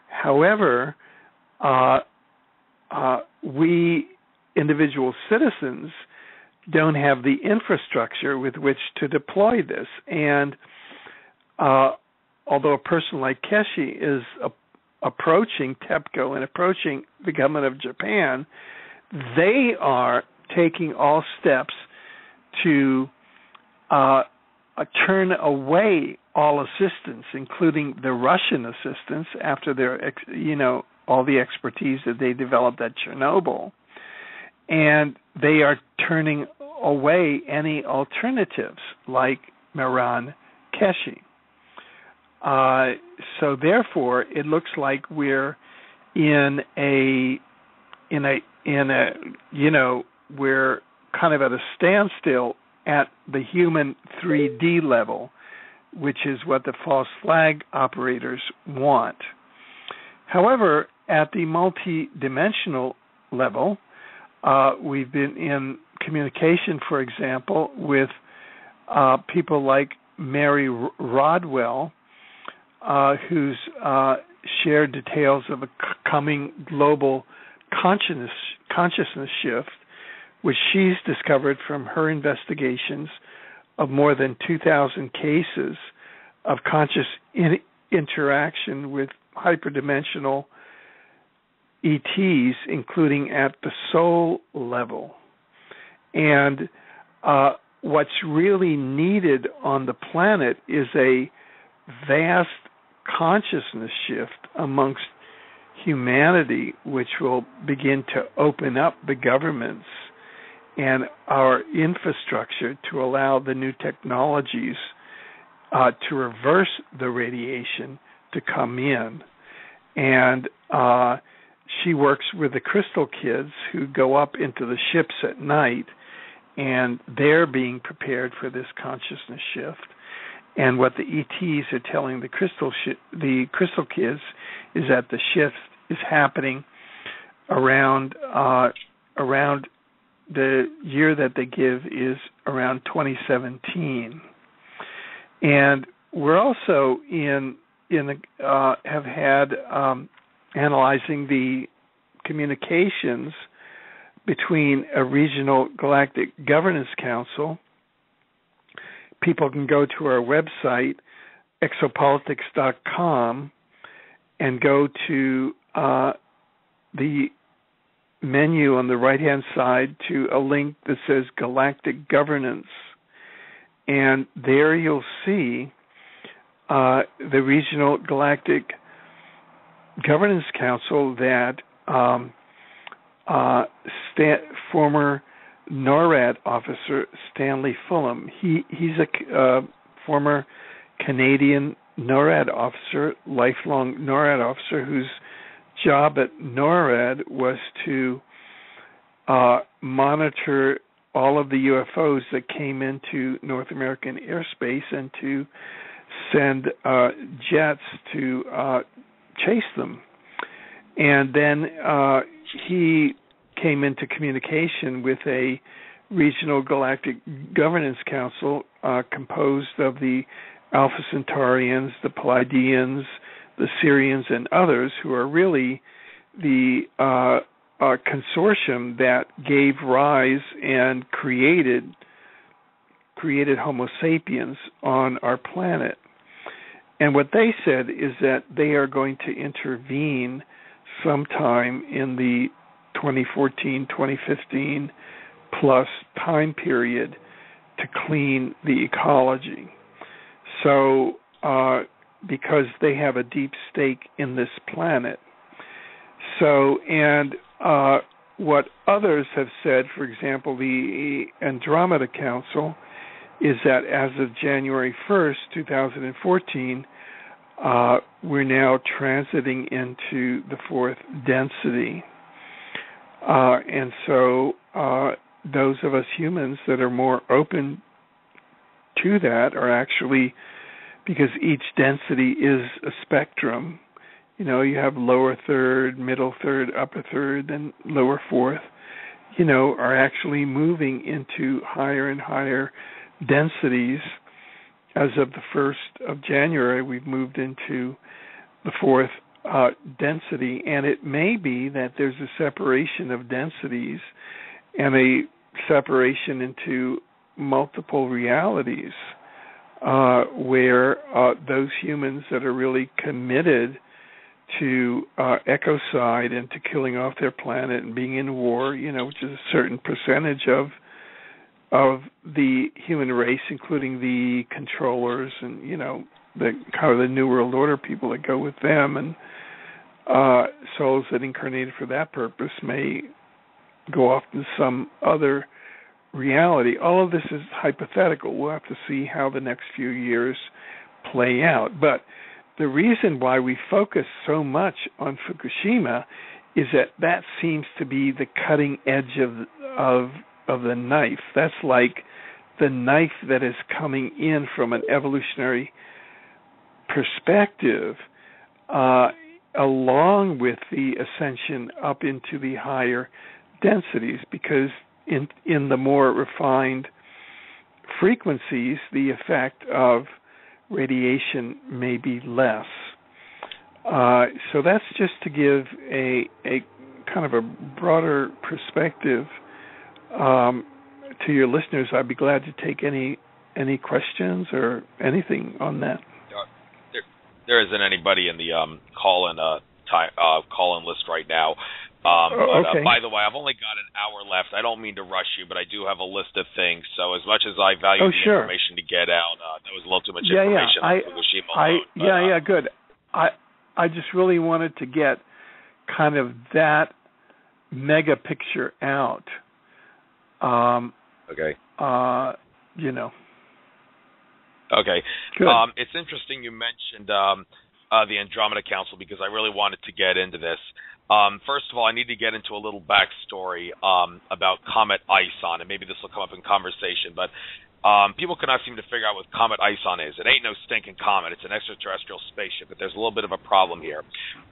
However, we individual citizens don't have the infrastructure with which to deploy this. And although a person like Keshi is approaching TEPCO and approaching the government of Japan, they are taking all steps to turn away all assistance, including the Russian assistance, after their, all the expertise that they developed at Chernobyl. and they are turning away any alternatives like Miran Keshi. So therefore, it looks like we're in a we're kind of at a standstill at the human 3D level, which is what the false flag operators want. However, at the multi-dimensional level, we've been in communication, for example, with people like Mary Rodwell, who's shared details of a coming global consciousness shift, which she's discovered from her investigations of more than 2,000 cases of conscious interaction with hyperdimensional ETs, including at the soul level. And what's really needed on the planet is a vast consciousness shift amongst humanity, which will begin to open up the governments and our infrastructure to allow the new technologies to reverse the radiation to come in. And she works with the crystal kids who go up into the ships at night, and they're being prepared for this consciousness shift. And what the ETs are telling the crystal kids is that the shift is happening around the year that they give is around 2017. And we're also have had analyzing the communications between a regional galactic governance council. People can go to our website, exopolitics.com, and go to the menu on the right-hand side to a link that says Galactic Governance. And there you'll see the Regional Galactic Governance Council that former NORAD officer Stanley Fulham. He's a former Canadian NORAD officer, lifelong NORAD officer, whose job at NORAD was to monitor all of the UFOs that came into North American airspace and to send jets to chase them. And then he came into communication with a regional galactic governance council composed of the Alpha Centaurians, the Pleiadians, the Sirians, and others, who are really the consortium that gave rise and created Homo sapiens on our planet. And what they said is that they are going to intervene sometime in the 2014-2015 plus time period to clean the ecology. So, because they have a deep stake in this planet. So, and what others have said, for example, the Andromeda Council, is that as of January 1st, 2014, we're now transiting into the fourth density. And so those of us humans that are more open to that are actually, because each density is a spectrum, you have lower third, middle third, upper third, and lower fourth, are actually moving into higher and higher densities. As of the 1st of January, we've moved into the fourth density, and it may be that there's a separation of densities and a separation into multiple realities where those humans that are really committed to ecocide and to killing off their planet and being in war, which is a certain percentage of the human race, including the controllers and the kind of the New World Order people that go with them, and souls that incarnated for that purpose may go off to some other reality. All of this is hypothetical. We'll have to see how the next few years play out. But the reason why we focus so much on Fukushima is that seems to be the cutting edge of the knife. That's like the knife that is coming in from an evolutionary perspective, along with the ascension up into the higher densities, because in the more refined frequencies, the effect of radiation may be less. So that's just to give a kind of a broader perspective to your listeners. I'd be glad to take any questions or anything on that. There isn't anybody in the call-in list right now. Okay. By the way, I've only got an hour left. I don't mean to rush you, but I do have a list of things. So as much as I value the information to get out, that was a little too much information on Fukushima alone. Good. I just really wanted to get kind of that mega picture out. Okay. Okay. Good. It's interesting you mentioned the Andromeda Council, because I really wanted to get into this. First of all, I need to get into a little backstory about Comet Ison, and maybe this will come up in conversation, but people cannot seem to figure out what Comet Ison is. It ain't no stinking comet. It's an extraterrestrial spaceship, but there's a little bit of a problem here.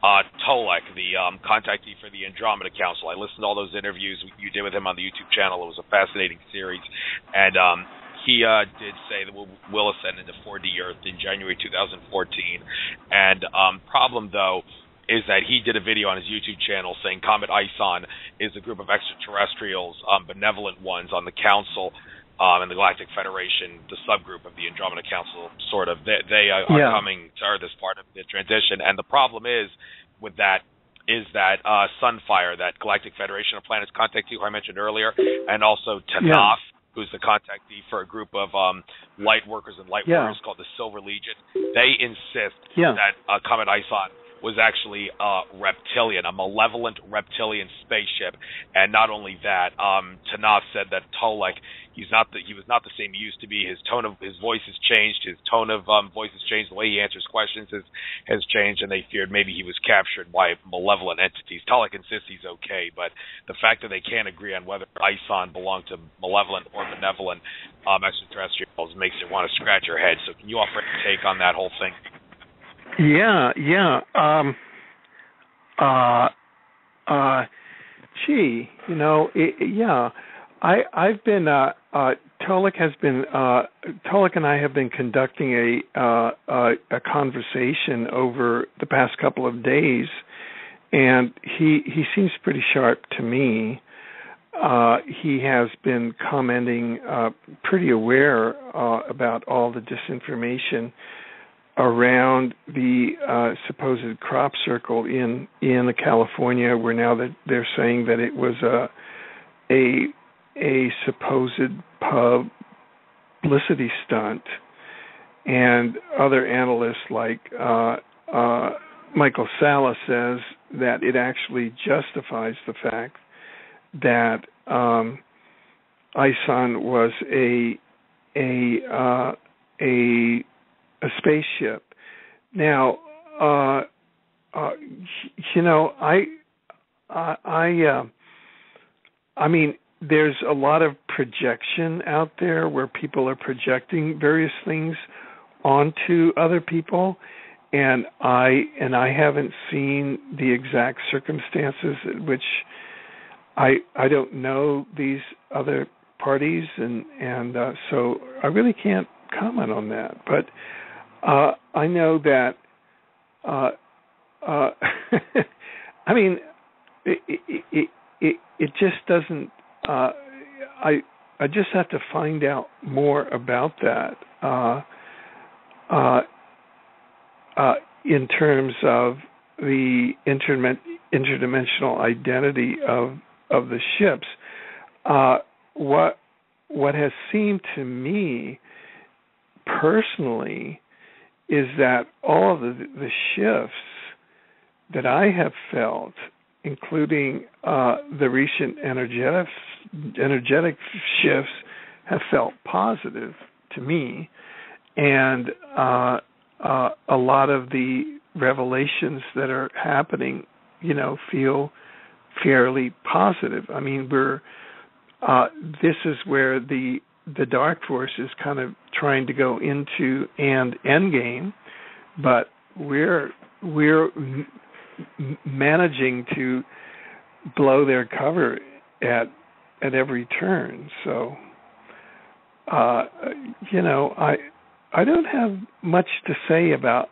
Tolek, the contactee for the Andromeda Council, I listened to all those interviews you did with him on the YouTube channel. It was a fascinating series, and he did say that we'll ascend into 4D Earth in January 2014. And problem, though, is that he did a video on his YouTube channel saying Comet Ison is a group of extraterrestrials, benevolent ones on the Council and the Galactic Federation, the subgroup of the Andromeda Council, sort of. They are coming to Earth as part of the transition. And the problem is with that is that Sunfire, that Galactic Federation of Planets contactee who I mentioned earlier, and also Tanaf, who's the contactee for a group of light workers and light warriors called the Silver Legion. They insist that Comet Ison was actually reptilian, a malevolent reptilian spaceship. And not only that, Tanaf said that Tolek, he was not the same he used to be. His voice has changed. His tone of voice has changed. The way he answers questions has changed, and they feared maybe he was captured by malevolent entities. Tolek insists he's okay, but the fact that they can't agree on whether Ison belonged to malevolent or benevolent extraterrestrials makes you want to scratch your head. So can you offer a take on that whole thing? I've been Tolek and I have been conducting a conversation over the past couple of days, and he seems pretty sharp to me. He has been commenting, pretty aware about all the disinformation around the supposed crop circle in California, where now that they're saying that it was a supposed publicity stunt, and other analysts like Michael Salla says that it actually justifies the fact that Ison was a spaceship. Now, I mean, there's a lot of projection out there where people are projecting various things onto other people, and I haven't seen the exact circumstances in which I don't know these other parties, and so I really can't comment on that. But I know that I mean, it just doesn't. I just have to find out more about that in terms of the interdimensional identity of the ships. What has seemed to me personally is that all of the shifts that I have felt including the recent energetic shifts, have felt positive to me, and a lot of the revelations that are happening, feel fairly positive. I mean, this is where the dark force is kind of trying to go into and endgame, but we're managing to blow their cover at every turn. So, I don't have much to say about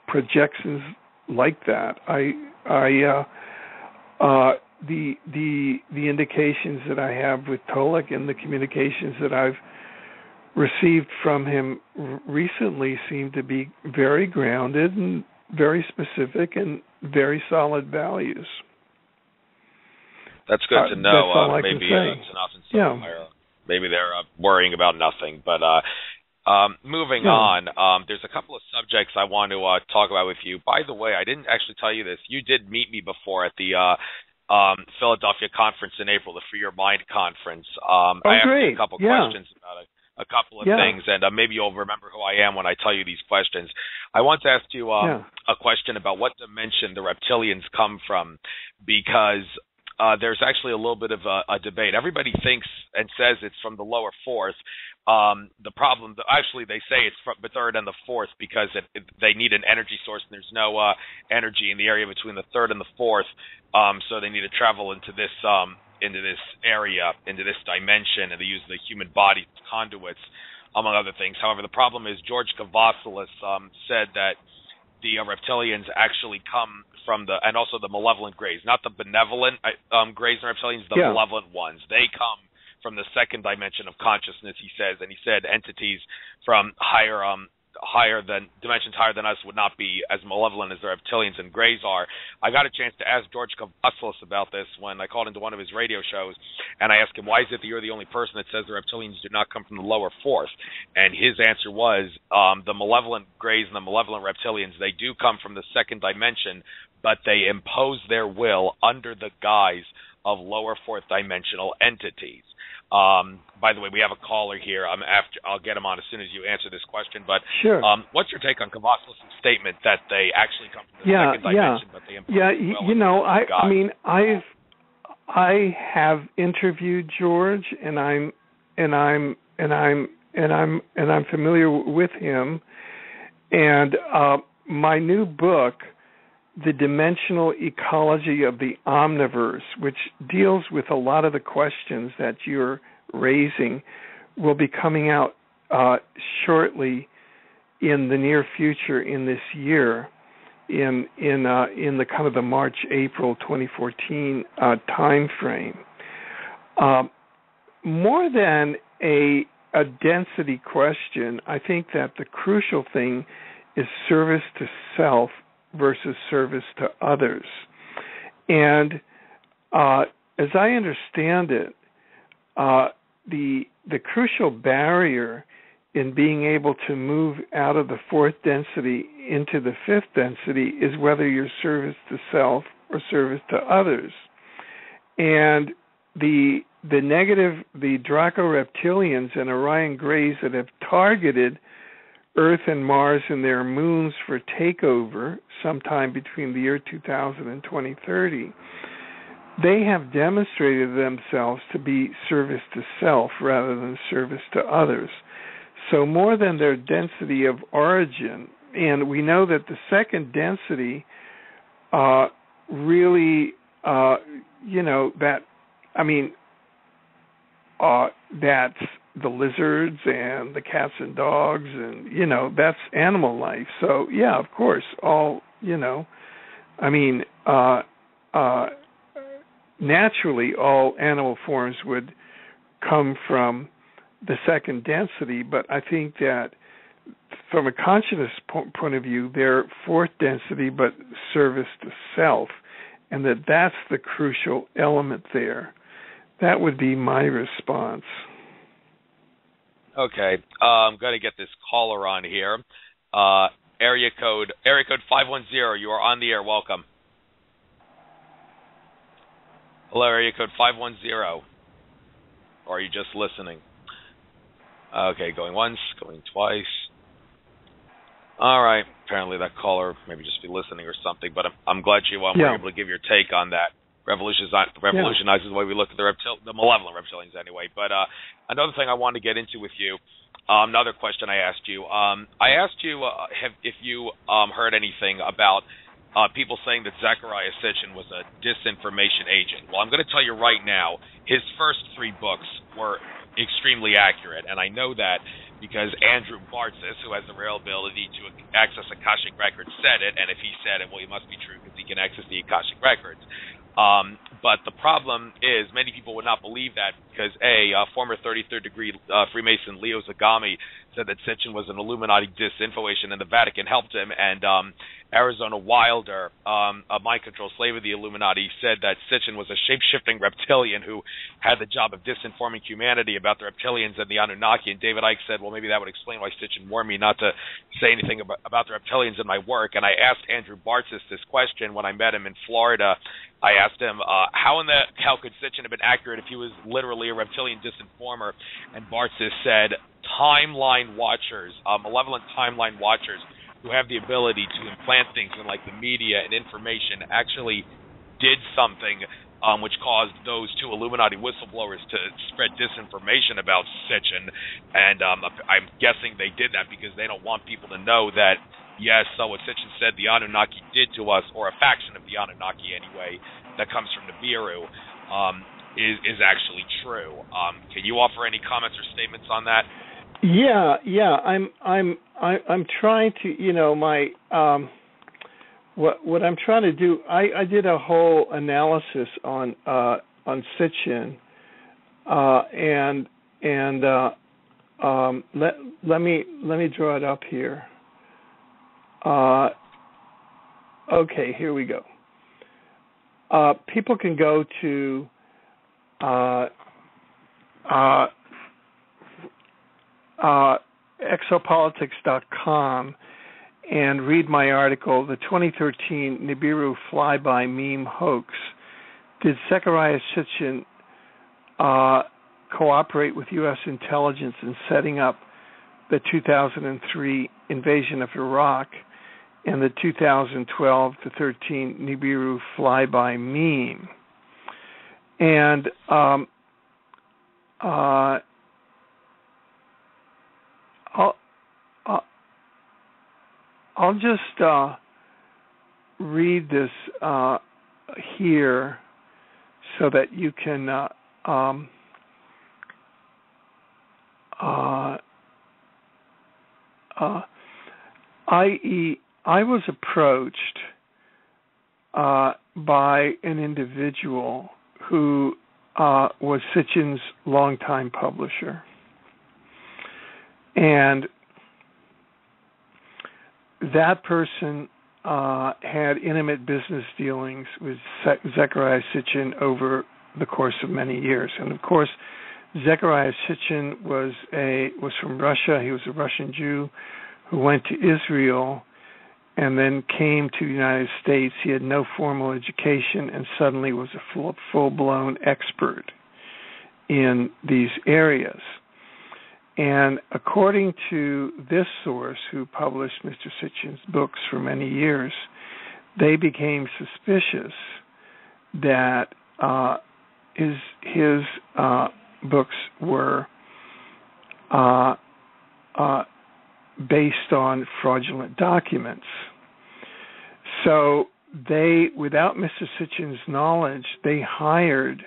projections like that. The indications that I have with Tolek and the communications that I've received from him recently seem to be very grounded and very specific and very solid values. That's good to know. That's all I maybe can say. It's enough in somewhere. Maybe they're worrying about nothing. But moving on, there's a couple of subjects I want to talk about with you. By the way, I didn't actually tell you this. You did meet me before at the Philadelphia conference in April, the Free Your Mind conference. I asked you a couple questions about a couple of things, and maybe you'll remember who I am when I tell you these questions. I want to ask you a question about what dimension the reptilians come from, because there's actually a little bit of a debate. Everybody thinks and says it's from the lower fourth. The problem, actually, they say it's from the third and the fourth because they need an energy source, and there's no energy in the area between the third and the fourth, so they need to travel into this area, into this dimension, and they use the human body as conduits, among other things. However, the problem is George Kavasilis said that the reptilians actually come from and also the malevolent greys, not the benevolent greys and reptilians, the malevolent ones. They come from the second dimension of consciousness, he says, and he said entities from dimensions higher than us would not be as malevolent as the reptilians and greys are. I got a chance to ask George Kavasilis about this when I called into one of his radio shows, and I asked him, why is it that you're the only person that says the reptilians do not come from the lower fourth? And his answer was, the malevolent greys and the malevolent reptilians, they do come from the second dimension, but they impose their will under the guise of lower fourth dimensional entities. By the way, we have a caller here. I'll get him on as soon as you answer this question. But sure. What's your take on Kavasilis' statement that they actually come from the second dimension, but they impose their will under the guise? I mean, I have interviewed George, and I'm familiar with him. And my new book, The Dimensional Ecology of the Omniverse, which deals with a lot of the questions that you're raising, will be coming out shortly in the near future in this year, in the kind of the March-April 2014 time frame. More than a density question, I think that the crucial thing is service to self versus service to others. And as I understand it, the crucial barrier in being able to move out of the fourth density into the fifth density is whether you're service to self or service to others. And the Draco reptilians and Orion Greys that have targeted Earth and Mars and their moons for takeover sometime between the year 2000 and 2030, they have demonstrated themselves to be service to self rather than service to others. So more than their density of origin, and we know that the second density really, that's the lizards and the cats and dogs, and that's animal life. So yeah, of course, all naturally all animal forms would come from the second density, but I think that from a consciousness point of view, they're fourth density but service to self, and that's the crucial element there. That would be my response. Okay, I'm going to get this caller on here. Area code 510. You are on the air. Welcome. Hello, area code 510. Or are you just listening? Okay, going once, going twice. All right. Apparently that caller maybe just be listening or something, but I'm glad you were able to give your take on that. Revolutionizes the way we look at the malevolent reptilians anyway. But another thing I wanted to get into with you, another question I asked you. I asked you if you heard anything about people saying that Zecharia Sitchin was a disinformation agent. Well, I'm going to tell you right now, his first 3 books were extremely accurate, and I know that because Andrew Bartzis, who has the rare ability to access Akashic Records, said it, and if he said it, well, it must be true because he can access the Akashic Records. But the problem is many people would not believe that because, former 33rd degree Freemason Leo Zagami said that Sitchin was an Illuminati disinfo agent and the Vatican helped him, and Arizona Wilder, a mind-control slave of the Illuminati, said that Sitchin was a shape-shifting reptilian who had the job of disinforming humanity about the reptilians and the Anunnaki, and David Icke said, well, maybe that would explain why Sitchin warned me not to say anything about the reptilians in my work, and I asked Andrew Bartzis this question when I met him in Florida. I asked him, how could Sitchin have been accurate if he was literally a reptilian disinformer? And Bartzis said, timeline watchers, malevolent timeline watchers, who have the ability to implant things in like the media and information actually did something which caused those 2 Illuminati whistleblowers to spread disinformation about Sitchin. And I'm guessing they did that because they don't want people to know that, yes, so what Sitchin said the Anunnaki did to us, or a faction of the Anunnaki anyway, that comes from Nibiru, is actually true. Can you offer any comments or statements on that? Yeah. I'm trying to, my what I'm trying to do. I did a whole analysis on Sitchin, and let me draw it up here. Okay, here we go. People can go to exopolitics.com and read my article, The 2013 Nibiru Flyby Meme Hoax. Did Zecharia Sitchin cooperate with U.S. intelligence in setting up the 2003 invasion of Iraq and the 2012 to 13 Nibiru Flyby Meme? And I'll just read this here so that you can I was approached by an individual who was Sitchin's longtime publisher. And that person had intimate business dealings with Zecharia Sitchin over the course of many years. And of course, Zecharia Sitchin was from Russia. He was a Russian Jew who went to Israel and then came to the United States. He had no formal education and suddenly was a full-blown expert in these areas. And according to this source, who published Mr. Sitchin's books for many years, they became suspicious that his books were based on fraudulent documents. So they, without Mr. Sitchin's knowledge, they hired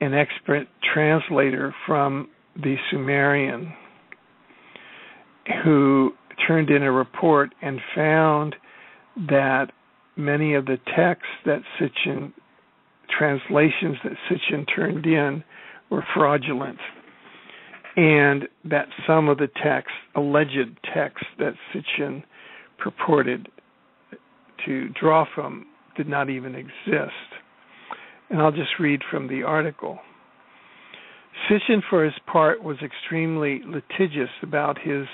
an expert translator from the Sumerian who turned in a report and found that many of the texts that Sitchin, translations that Sitchin turned in, were fraudulent, and that some of the texts, alleged texts that Sitchin purported to draw from, did not even exist. And I'll just read from the article. Sitchin, for his part, was extremely litigious about his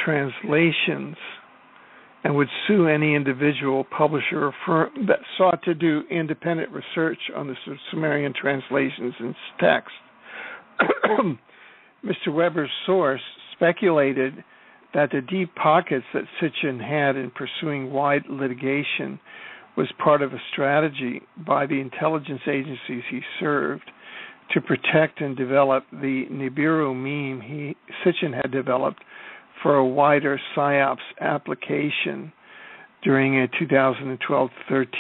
translations and would sue any individual, publisher, or firm that sought to do independent research on the Sumerian translations and text. Mr. Weber's source speculated that the deep pockets that Sitchin had in pursuing wide litigation was part of a strategy by the intelligence agencies he served to protect and develop the Nibiru meme Sitchin had developed for a wider PSYOPs application during a 2012-13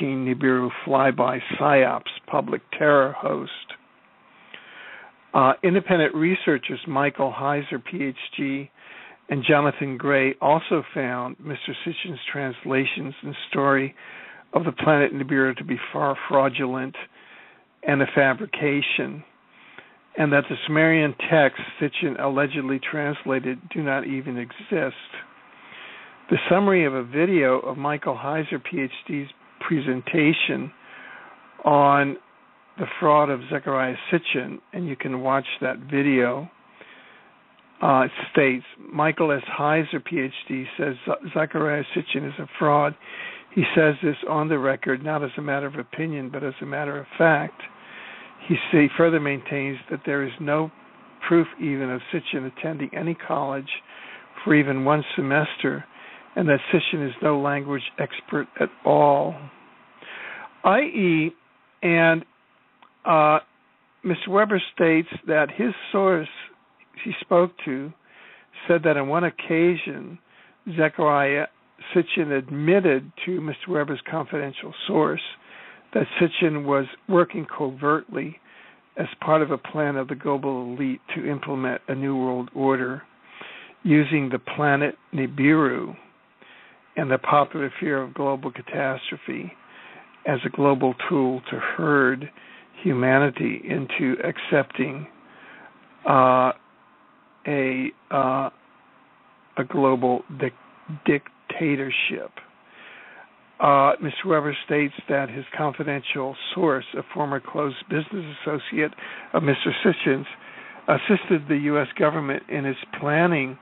Nibiru flyby PSYOPs public terror host. Independent researchers Michael Heiser, PhD, and Jonathan Gray also found Mr. Sitchin's translations and story of the planet Nibiru to be far fraudulent and a fabrication, and that the Sumerian texts Sitchin allegedly translated do not even exist. The summary of a video of Michael Heiser, PhD's presentation on the fraud of Zecharia Sitchin, and you can watch that video, states, Michael S. Heiser, PhD, says Zecharia Sitchin is a fraud. He says this on the record, not as a matter of opinion, but as a matter of fact. He further maintains that there is no proof even of Sitchin attending any college for even one semester, and that Sitchin is no language expert at all. I.e., and Mr. Weber states that his source he spoke to said that on one occasion, Zecharia Sitchin admitted to Mr. Weber's confidential source that Sitchin was working covertly as part of a plan of the global elite to implement a new world order using the planet Nibiru and the popular fear of global catastrophe as a global tool to herd humanity into accepting a global dictatorship. Mr. Weber states that his confidential source, a former close business associate of Mr. Sitchin's, assisted the U.S. government in its planning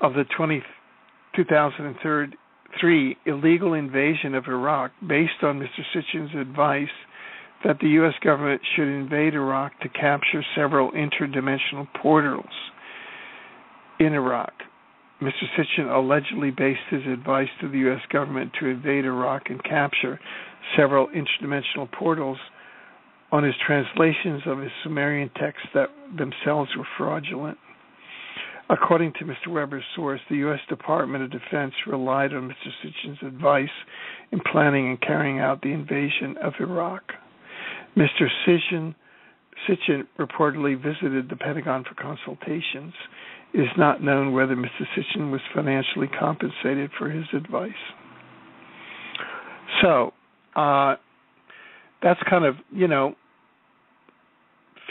of the 2003 illegal invasion of Iraq based on Mr. Sitchin's advice that the U.S. government should invade Iraq to capture several interdimensional portals in Iraq. Mr. Sitchin allegedly based his advice to the U.S. government to invade Iraq and capture several interdimensional portals on his translations of his Sumerian texts that themselves were fraudulent. According to Mr. Weber's source, the U.S. Department of Defense relied on Mr. Sitchin's advice in planning and carrying out the invasion of Iraq. Mr. Sitchin reportedly visited the Pentagon for consultations. It is not known whether Mr. Sitchin was financially compensated for his advice. So, that's kind of,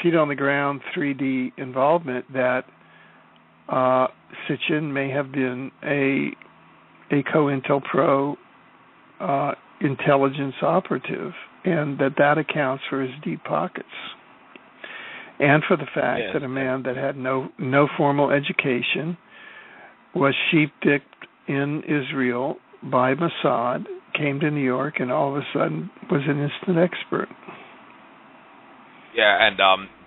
feet on the ground 3D involvement that Sitchin may have been a COINTELPRO intelligence operative, and that accounts for his deep pockets, and for the fact that a man that had no formal education was sheep-dipped in Israel by Mossad, came to New York, and all of a sudden was an instant expert. Yeah, and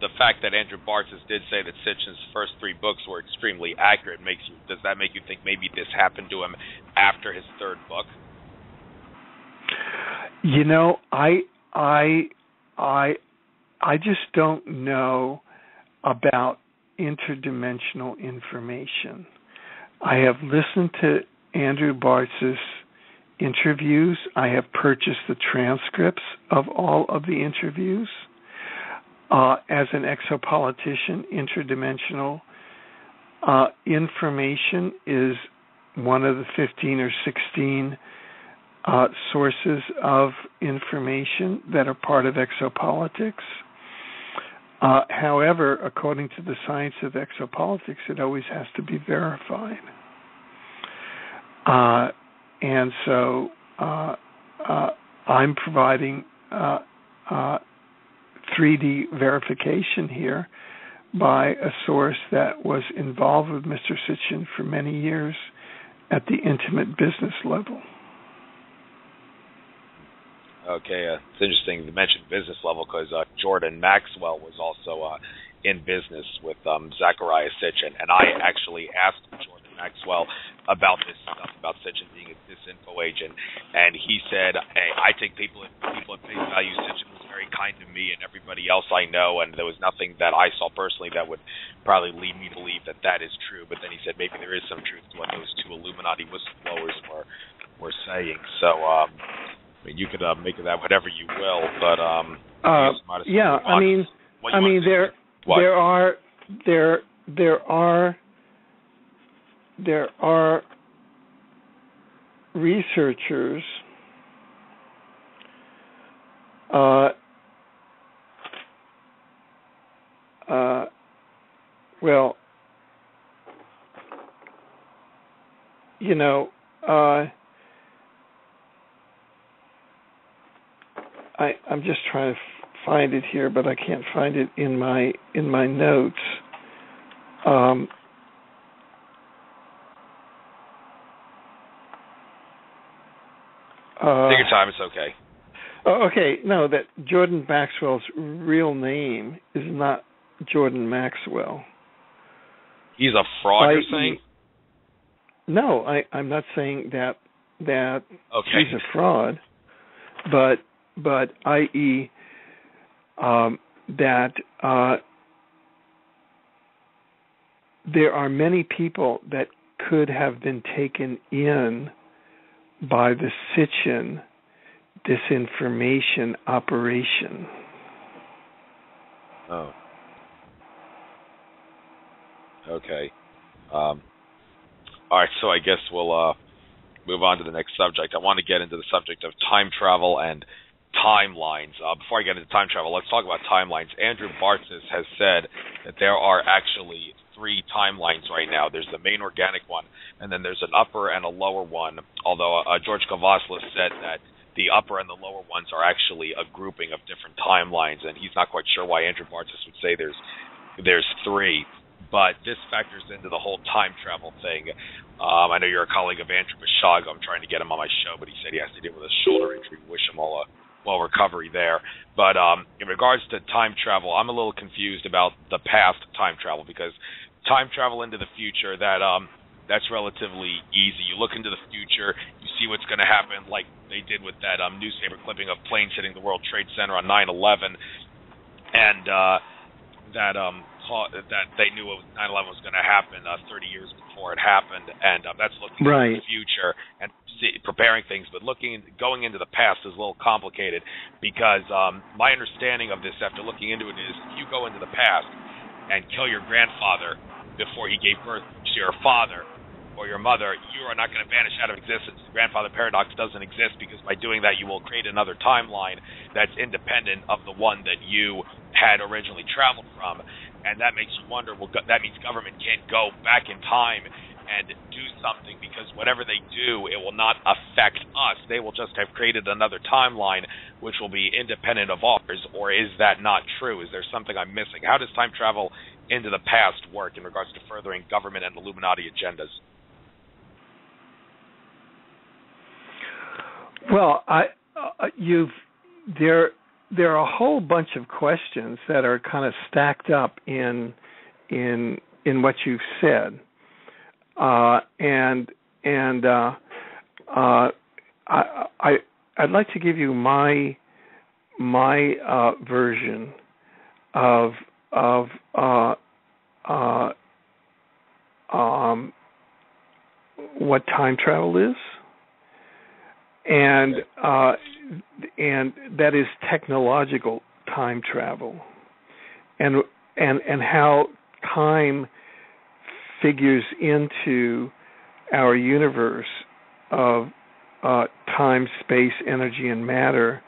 the fact that Andrew Bartzis did say that Sitchin's first 3 books were extremely accurate does that make you think maybe this happened to him after his 3rd book? I just don't know about interdimensional information. I have listened to Andrew Bartzis interviews. I have purchased the transcripts of all of the interviews. As an exopolitician, interdimensional information is one of the 15 or 16 sources of information that are part of exopolitics. However, according to the science of exopolitics, it always has to be verified. And so I'm providing 3D verification here by a source that was involved with Mr. Sitchin for many years at the intimate business level. Okay, it's interesting you mentioned business level because Jordan Maxwell was also in business with Zecharia Sitchin, and I actually asked Jordan Maxwell about this stuff, about Sitchin being a disinfo agent, and he said, hey, I take people at face value. Sitchin was very kind to me and everybody else I know, and there was nothing that I saw personally that would probably lead me to believe that that is true, but then he said maybe there is some truth to what those two Illuminati whistleblowers were saying, so I mean, you could make of that whatever you will, but yeah, I mean there are researchers well, you know, I'm just trying to find it here, but I can't find it in my notes. Take your time, it's okay. Okay, no, that Jordan Maxwell's real name is not Jordan Maxwell. He's a fraud, you're saying? No, I'm not saying that okay. he's a fraud, but i.e. That there are many people that could have been taken in by the Sitchin disinformation operation. Oh. Okay. All right, so I guess we'll move on to the next subject. I want to get into the subject of time travel and timelines. Before I get into time travel, let's talk about timelines. Andrew Bartzis has said that there are actually 3 timelines right now. There's the main organic one, and then there's an upper and a lower one, although George Kavaslis said that the upper and the lower ones are actually a grouping of different timelines, and he's not quite sure why Andrew Bartzis would say there's 3. But this factors into the whole time travel thing. I know you're a colleague of Andrew Bashag. I'm trying to get him on my show, but he said he has to deal with a shoulder injury. Wish him all recovery there. But in regards to time travel, I'm a little confused about the past time travel, because time travel into the future, that's relatively easy. You look into the future, you see what's going to happen, like they did with that newspaper clipping of planes hitting the World Trade Center on 9/11, and that they knew 9/11 was going to happen 30 years before it happened, and that's looking into the future and preparing things. But going into the past is a little complicated, because my understanding of this after looking into it is if you go into the past and kill your grandfather before he gave birth to your father or your mother, you are not going to vanish out of existence. The grandfather paradox doesn't exist, because by doing that you will create another timeline that's independent of the one that you had originally traveled from. And that makes you wonder, well, that means government can't go back in time and do something, because whatever they do, it will not affect us. They will just have created another timeline which will be independent of ours. Or is that not true? Is there something I'm missing? How does time travel into the past work in regards to furthering government and Illuminati agendas? Well, there are a whole bunch of questions that are kind of stacked up in what you've said, and I'd like to give you my version of what time travel is. And that is technological time travel, and how time figures into our universe of time, space, energy, and matter.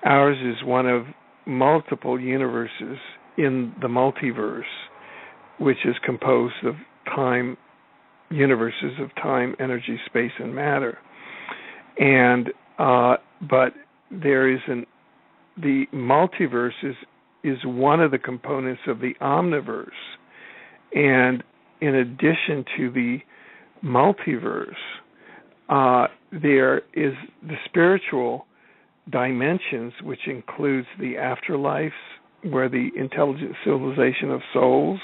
Ours is one of multiple universes in the multiverse, which is composed of universes of time, energy, space, and matter. And but there is the multiverse is one of the components of the omniverse, and in addition to the multiverse, there is the spiritual dimensions, which includes the afterlives, where the intelligent civilization of souls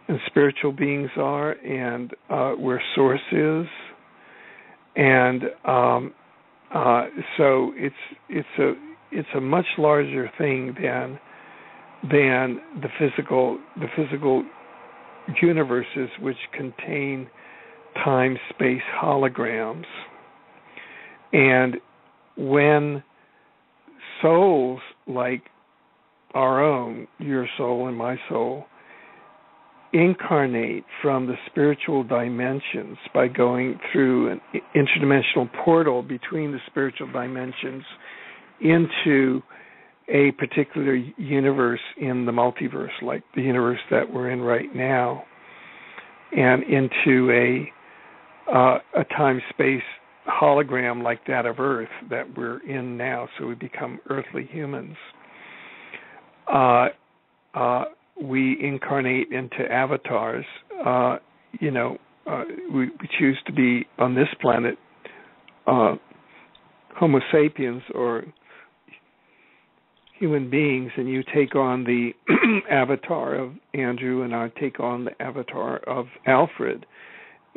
and spiritual beings are, and where source is, and so it's a much larger thing than the physical universes, which contain time-space holograms. And when souls like our own, your soul and my soul, incarnate from the spiritual dimensions by going through an interdimensional portal between the spiritual dimensions into a particular universe in the multiverse, like the universe that we're in right now, and into a time-space hologram like that of Earth that we're in now, so we become earthly humans. We incarnate into avatars. We choose to be on this planet Homo sapiens, or human beings, and you take on the avatar of Andrew, and I take on the avatar of Alfred.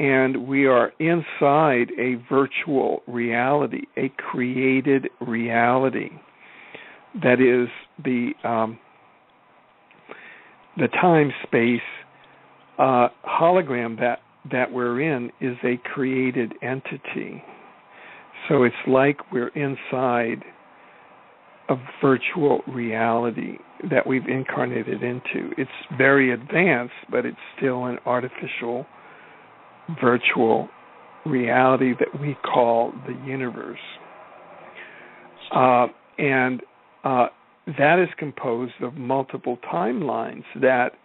And we are inside a virtual reality, a created reality. That is the time-space hologram that we're in is a created entity. So it's like we're inside a virtual reality that we've incarnated into. It's very advanced, but it's still an artificial virtual reality that we call the universe. And that is composed of multiple timelines that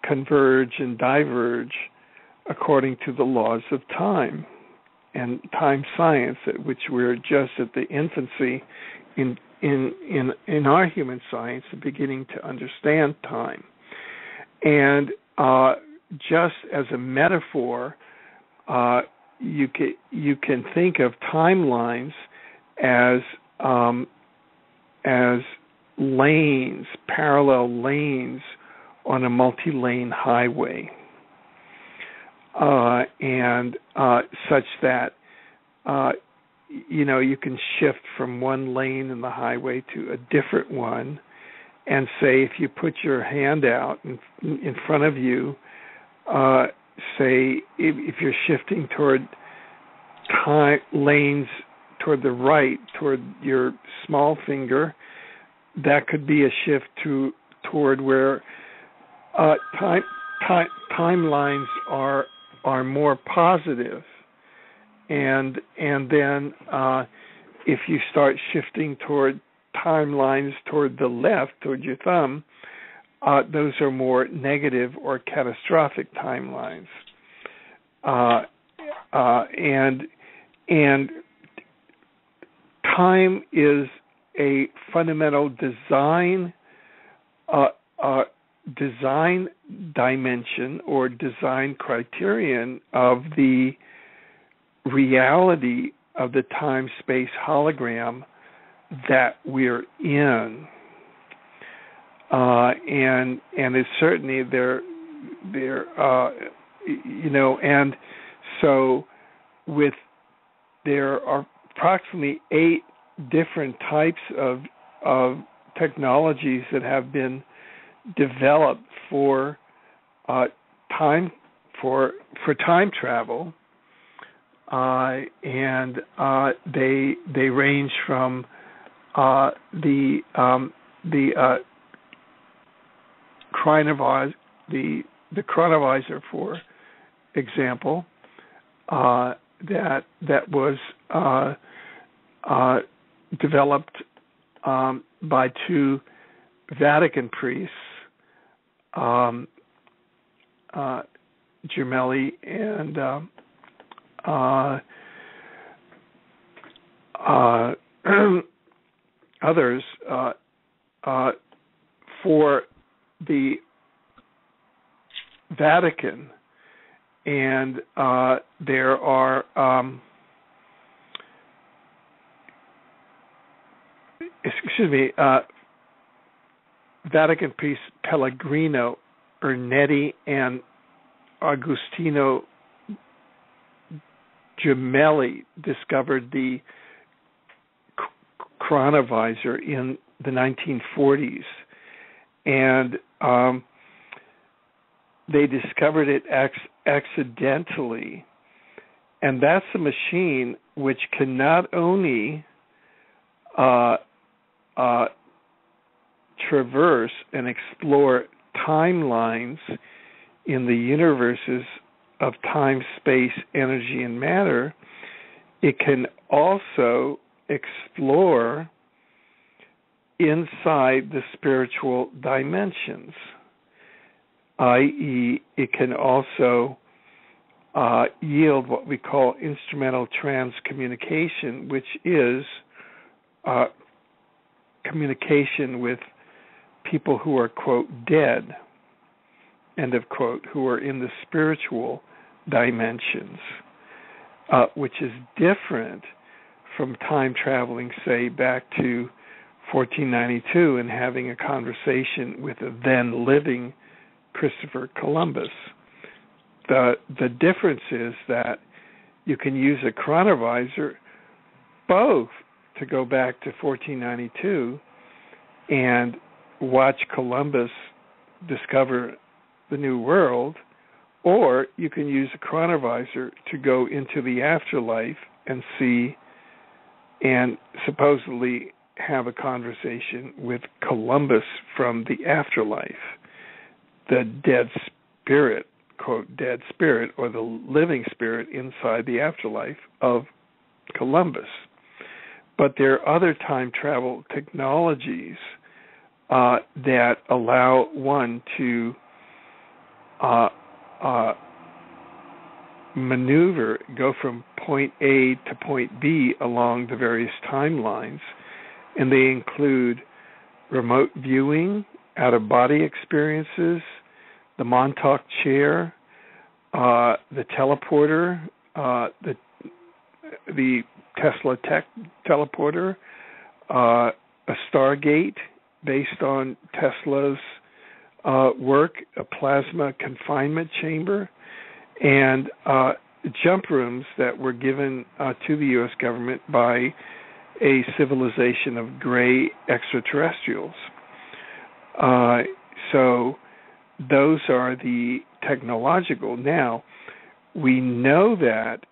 converge and diverge according to the laws of time and time science, at which we're just at the infancy in our human science, beginning to understand time. And just as a metaphor, you can think of timelines as lanes, parallel lanes on a multi-lane highway, and such that you can shift from one lane in the highway to a different one, and say if you put your hand out in front of you, say if you're shifting toward lanes toward the right, toward your small finger, that could be a shift toward where timelines are more positive, and then if you start shifting toward timelines toward the left, toward your thumb, those are more negative or catastrophic timelines, and time is a fundamental design dimension or design criterion of the reality of the time-space hologram that we're in, and it's certainly there, and so there are approximately 8 different types of technologies that have been developed for time travel, and they range from the chronovisor, for example, that was developed by 2 Vatican priests, Gemelli and others, for the Vatican. and there are Vatican priests Pellegrino, Ernetti, and Agostino Gemelli discovered the chronovisor in the 1940s, and they discovered it accidentally, and that's a machine which can not only traverse and explore timelines in the universes of time, space, energy, and matter, it can also explore inside the spiritual dimensions, i.e., it can also yield what we call instrumental transcommunication, which is communication with people who are, quote, dead, end of quote, who are in the spiritual dimensions, which is different from time traveling, say, back to 1492 and having a conversation with a then living Christopher Columbus. The difference is that you can use a chronovisor both to go back to 1492 and watch Columbus discover the New World, or you can use a chronovisor to go into the afterlife and see and supposedly have a conversation with Columbus from the afterlife, the dead spirit, quote, dead spirit, or the living spirit inside the afterlife of Columbus. But there are other time travel technologies that allow one to maneuver, go from point A to point B along the various timelines, and they include remote viewing, out-of-body experiences, the Montauk chair, the teleporter, the Tesla Tech teleporter, a Stargate based on Tesla's work, a plasma confinement chamber, and jump rooms that were given to the U.S. government by a civilization of gray extraterrestrials. So those are the technological. Now, we know that,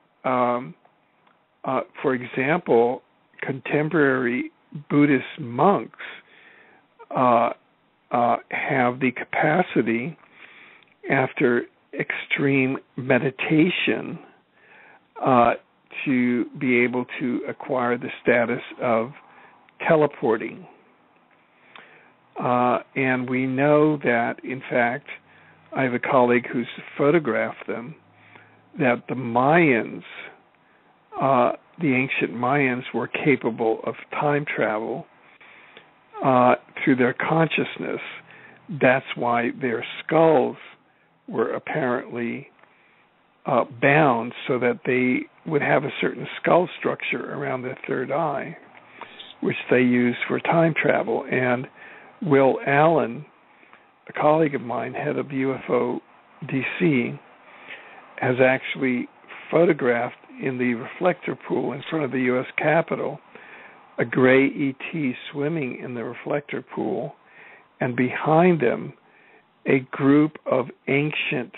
for example, contemporary Buddhist monks have the capacity, after extreme meditation, to be able to acquire the status of teleporting. And we know that, in fact, I have a colleague who's photographed them, that the Mayans, the ancient Mayans, were capable of time travel through their consciousness. That's why their skulls were apparently bound so that they would have a certain skull structure around their third eye, which they used for time travel. And Will Allen, a colleague of mine, head of UFO DC, has actually photographed in the reflector pool in front of the U.S. Capitol a gray ET swimming in the reflector pool, and behind them a group of ancient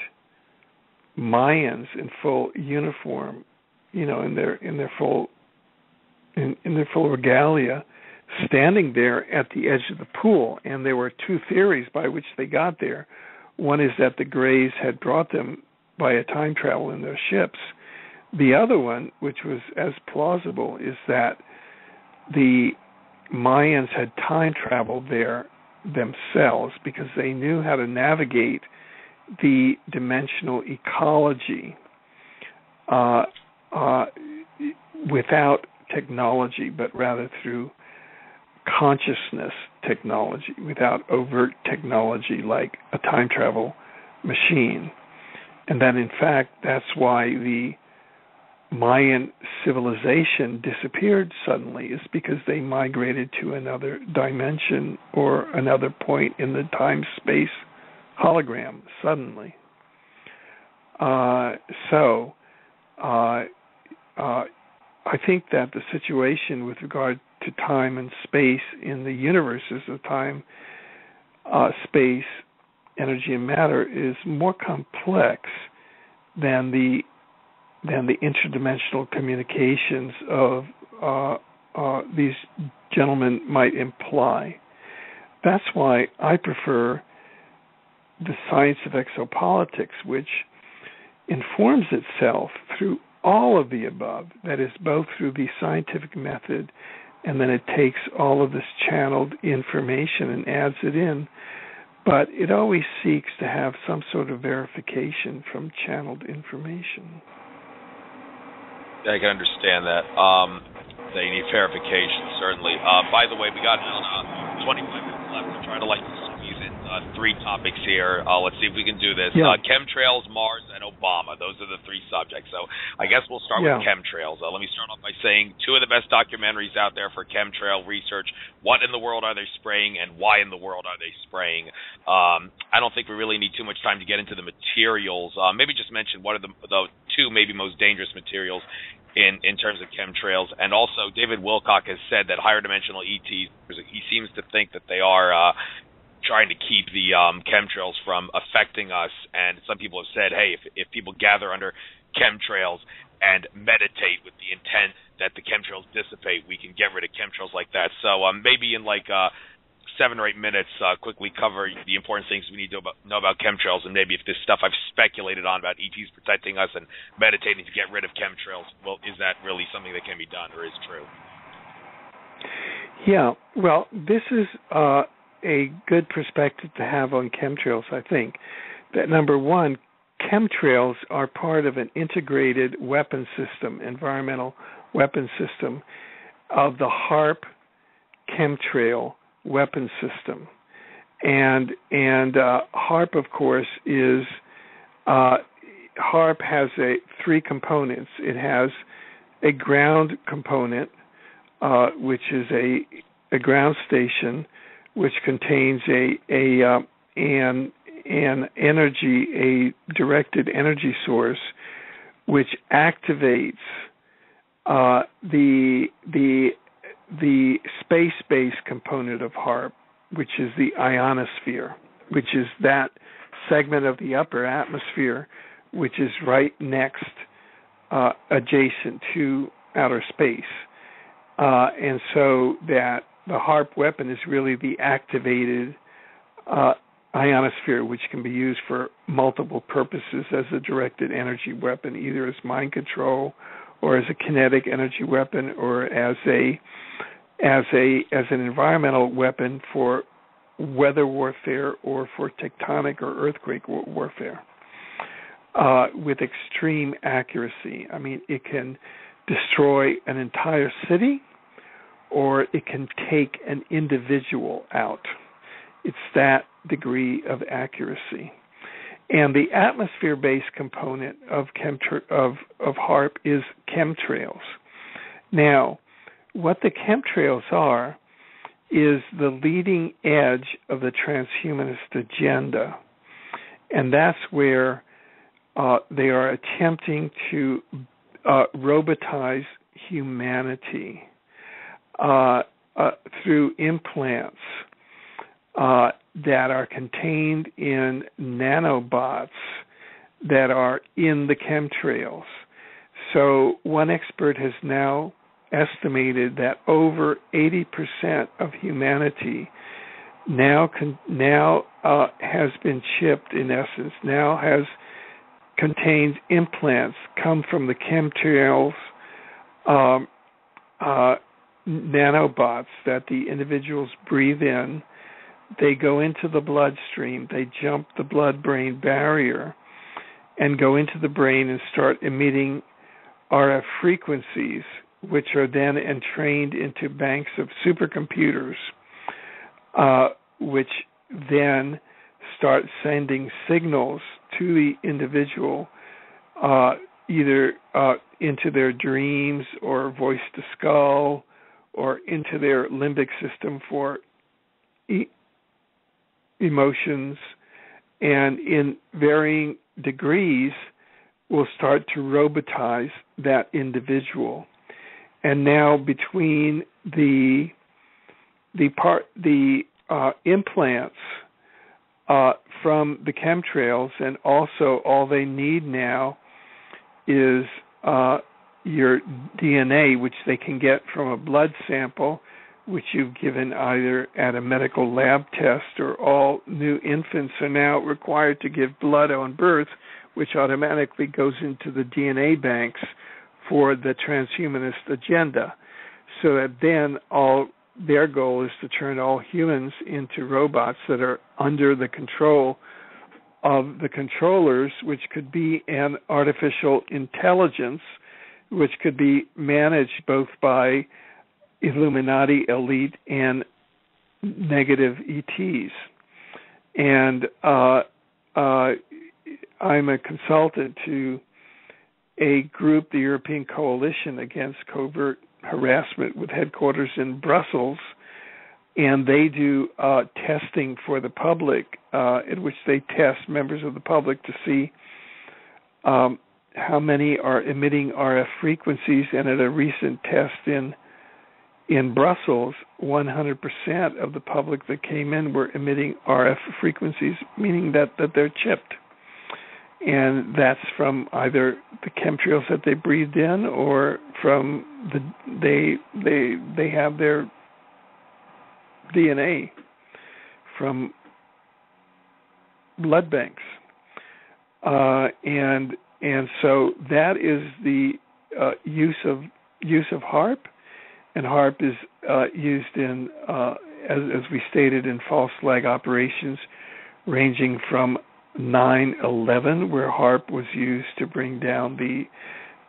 Mayans in full uniform, in their full regalia, standing there at the edge of the pool. And there were two theories by which they got there. One is that the Greys had brought them via time travel in their ships. The other one, which was as plausible, is that the Mayans had time traveled there themselves because they knew how to navigate the dimensional ecology without technology, but rather through consciousness technology, without overt technology like a time travel machine. And that, in fact, that's why the Mayan civilization disappeared suddenly, is because they migrated to another dimension or another point in the time-space hologram suddenly. I think that the situation with regard to time and space in the universe is the time, space, energy, and matter is more complex than the interdimensional communications of these gentlemen might imply. That's why I prefer the science of exopolitics, which informs itself through all of the above, that is, both through the scientific method, and then it takes all of this channeled information and adds it in, but it always seeks to have some sort of verification from channeled information. I can understand that. They need verification, certainly. By the way, we got 25 minutes left. I'm trying to squeeze in 3 topics here. Let's see if we can do this. Yeah. Chemtrails, Mars, and Obama. Those are the 3 subjects. So I guess we'll start with chemtrails. Let me start off by saying 2 of the best documentaries out there for chemtrail research. What in the world are they spraying, and why in the world are they spraying? I don't think we really need too much time to get into the materials. Maybe just mention what are the 2 maybe most dangerous materials in terms of chemtrails. And also, David Wilcock has said that higher dimensional ETs, he seems to think that they are trying to keep the chemtrails from affecting us. And some people have said, hey, if people gather under chemtrails and meditate with the intent that the chemtrails dissipate, we can get rid of chemtrails like that. So maybe in 7 or 8 minutes, quickly cover the important things we need to know about chemtrails, and maybe if this stuff I've speculated on about ETs protecting us and meditating to get rid of chemtrails, well, is that really something that can be done or is true? Yeah, well, this is a good perspective to have on chemtrails, I think. That, number one, chemtrails are part of an integrated weapon system, environmental weapon system, of the HAARP chemtrail weapon system. And HAARP, of course, is HAARP has 3 components. It has a ground component, which is a ground station, which contains an energy, a directed energy source, which activates the space-based component of HAARP, which is the ionosphere, which is that segment of the upper atmosphere which is right next, adjacent to outer space. And so that the HAARP weapon is really the activated ionosphere, which can be used for multiple purposes as a directed energy weapon, either as mind control or as a kinetic energy weapon, or as an environmental weapon for weather warfare or for tectonic or earthquake warfare, with extreme accuracy. I mean, it can destroy an entire city, or it can take an individual out. It's that degree of accuracy. And the atmosphere-based component of HAARP is chemtrails. Now, what the chemtrails are is the leading edge of the transhumanist agenda. And that's where they are attempting to robotize humanity through implants that are contained in nanobots that are in the chemtrails. So one expert has now estimated that over 80% of humanity now has been chipped, in essence, contains implants, come from the chemtrails nanobots that the individuals breathe in. They go into the bloodstream, they jump the blood-brain barrier and go into the brain and start emitting RF frequencies, which are then entrained into banks of supercomputers, which then start sending signals to the individual, either into their dreams or voice to skull or into their limbic system for emotions, and in varying degrees will start to robotize that individual. And now between the implants from the chemtrails, and also all they need now is your DNA, which they can get from a blood sample, which you've given either at a medical lab test, or all new infants are now required to give blood on birth, which automatically goes into the DNA banks for the transhumanist agenda. So that then all their goal is to turn all humans into robots that are under the control of the controllers, which could be an artificial intelligence, which could be managed both by Illuminati elite and negative ETs. And I'm a consultant to a group, the European Coalition Against Covert Harassment, with headquarters in Brussels, and they do testing for the public, in which they test members of the public to see how many are emitting RF frequencies. And at a recent test in Brussels, 100% of the public that came in were emitting RF frequencies, meaning that they're chipped. And that's from either the chemtrails that they breathed in, or from they have their DNA from blood banks, and so that is the use of HAARP, and HAARP is used in as we stated, in false flag operations, ranging from 9/11, where HAARP was used to bring down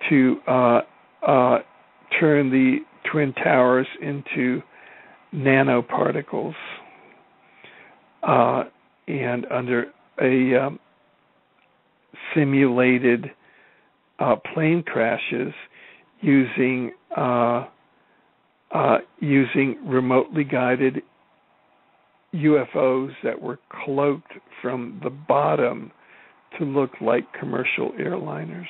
to turn the Twin Towers into nanoparticles, and under a simulated plane crashes using remotely guided UFOs that were cloaked from the bottom to look like commercial airliners.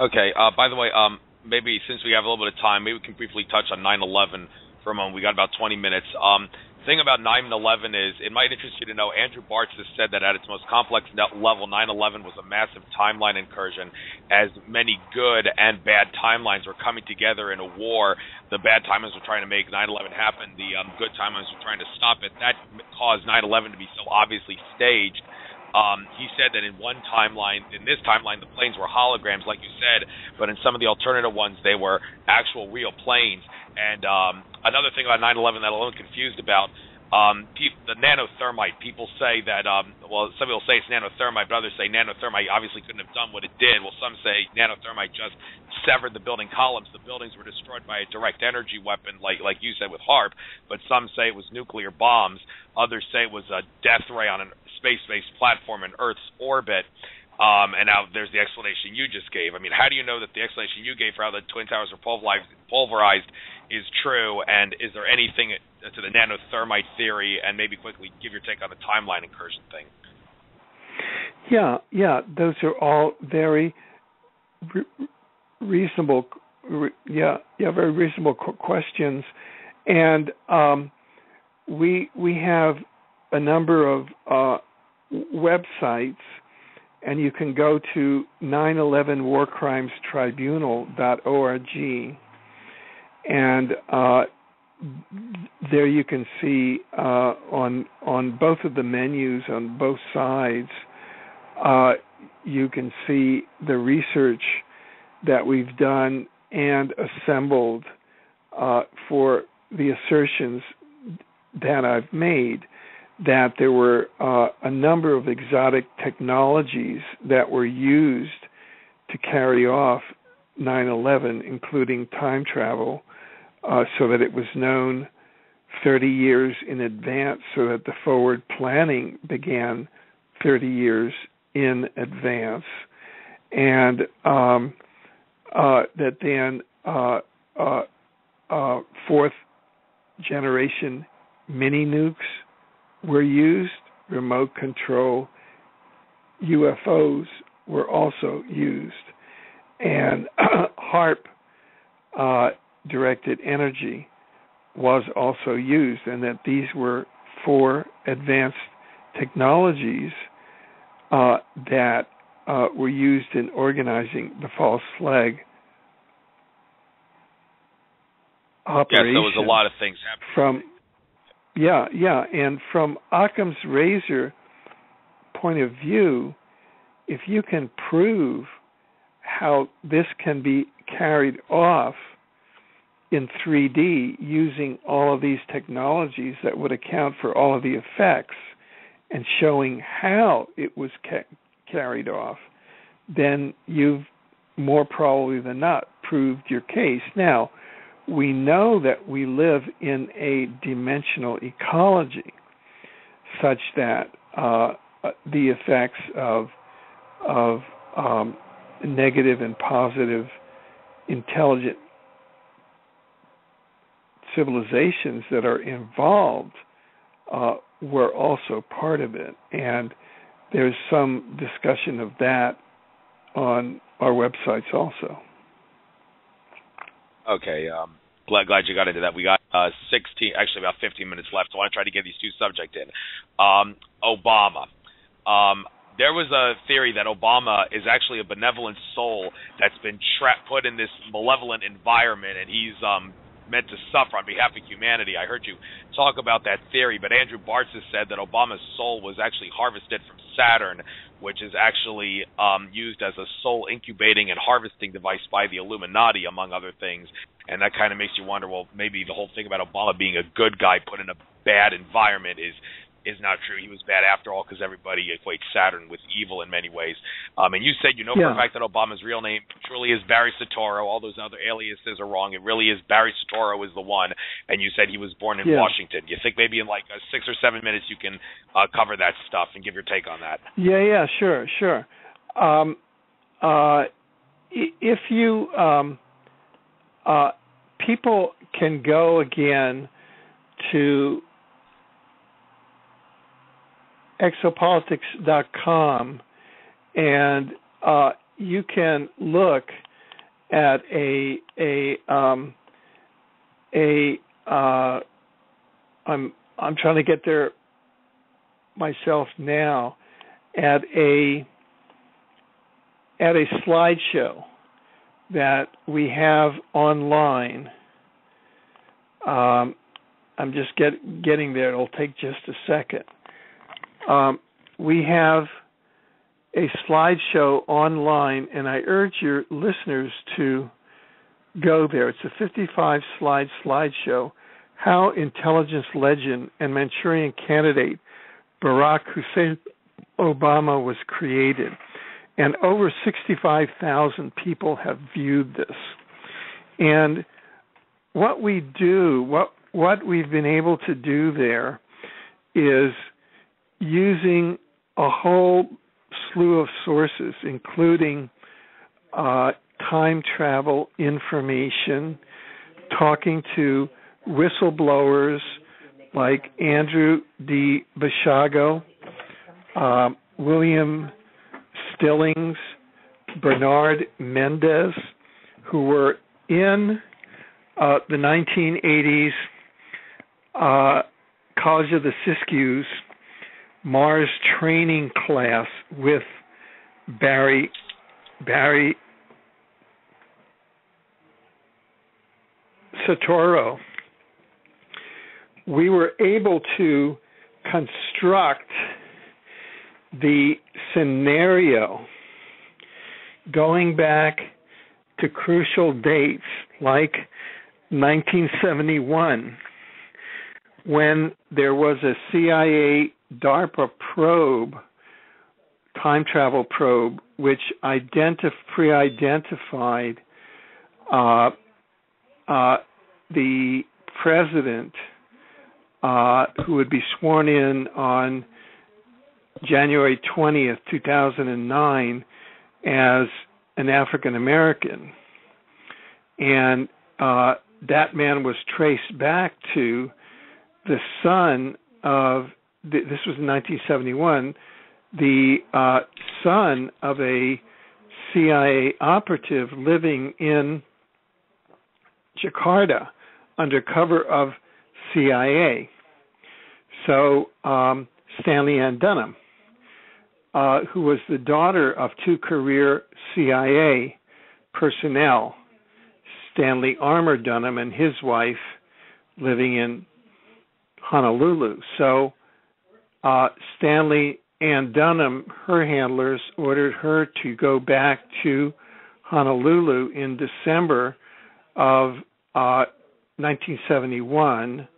Okay. By the way, maybe since we have a little bit of time, maybe we can briefly touch on 9/11 for a moment. We got about 20 minutes. The thing about 9/11 is, it might interest you to know, Andrew Bartz has said that at its most complex level, 9/11 was a massive timeline incursion, as many good and bad timelines were coming together in a war. The bad timelines were trying to make 9/11 happen. The good timelines were trying to stop it. That caused 9/11 to be so obviously staged. He said that in this timeline, the planes were holograms, like you said, but in some of the alternative ones, they were actual real planes. And another thing about 9/11 that I'm a little confused about, the nanothermite. People say that, some people say it's nanothermite, but others say nanothermite obviously couldn't have done what it did. Well, some say nanothermite just severed the building columns. The buildings were destroyed by a direct energy weapon, like you said with HAARP, but some say it was nuclear bombs. Others say it was a death ray on a space-based platform in Earth's orbit. And now there's the explanation you just gave. I mean, how do you know that the explanation you gave for how the Twin Towers were pulverized is true? And is there anything to the nanothermite theory? And maybe quickly give your take on the timeline incursion thing. Yeah, those are all very reasonable. Very reasonable questions. And we have a number of websites. And you can go to 9/11warcrimestribunal.org, and there you can see on both of the menus on both sides, you can see the research that we've done and assembled for the assertions that I've made, that there were a number of exotic technologies that were used to carry off 9/11, including time travel, so that it was known 30 years in advance, so that the forward planning began 30 years in advance, and that then fourth generation mini nukes were used. Remote control UFOs were also used, and HARP directed energy was also used, and that these were 4 advanced technologies that were used in organizing the false flag operation. Yes, there was a lot of things happening. And from Occam's razor point of view, if you can prove how this can be carried off in 3D using all of these technologies that would account for all of the effects and showing how it was carried off, then you've more probably than not proved your case. Now, we know that we live in a dimensional ecology such that the effects of negative and positive intelligent civilizations that are involved were also part of it. And there's some discussion of that on our websites also. Okay, glad you got into that. We got about 15 minutes left, so I want to try to get these 2 subjects in. Obama. There was a theory that Obama is actually a benevolent soul that's been put in this malevolent environment, and he's meant to suffer on behalf of humanity. I heard you talk about that theory, but Andrew Bartz has said that Obama's soul was actually harvested from Saturn, which is actually used as a soul incubating and harvesting device by the Illuminati, among other things. And that kind of makes you wonder, well, maybe the whole thing about Obama being a good guy put in a bad environment is not true. He was bad after all, because everybody equates Saturn with evil in many ways. And you said for a fact that Obama's real name truly is Barry Soetoro. All those other aliases are wrong. It really is Barry Soetoro is the one. And you said he was born in Washington. You think maybe in like 6 or 7 minutes you can cover that stuff and give your take on that? Yeah, sure. If you people can go again to exopolitics.com, and you can look at I'm trying to get there myself now, at a slideshow that we have online. I'm just getting there. It'll take just a second. We have a slideshow online, and I urge your listeners to go there. It's a 55-slide slideshow, How Intelligence Legend and Manchurian Candidate Barack Hussein Obama Was Created. And over 65,000 people have viewed this. And what we do, what we've been able to do there is using a whole slew of sources, including time travel information, talking to whistleblowers like Andrew D. Bashago, William Stillings, Bernard Mendez, who were in the 1980s College of the Siskiyous Mars training class with Barry Soetoro. We were able to construct the scenario going back to crucial dates like 1971, when there was a CIA DARPA probe, time travel probe, which pre-identified the president who would be sworn in on January 20th, 2009, as an African American. And that man was traced back to the son of, this was in 1971, the son of a CIA operative living in Jakarta under cover of CIA. So Stanley Ann Dunham, who was the daughter of two career CIA personnel, Stanley Armour Dunham and his wife, living in Honolulu. So Stanley Ann Dunham, her handlers, ordered her to go back to Honolulu in December of 1971,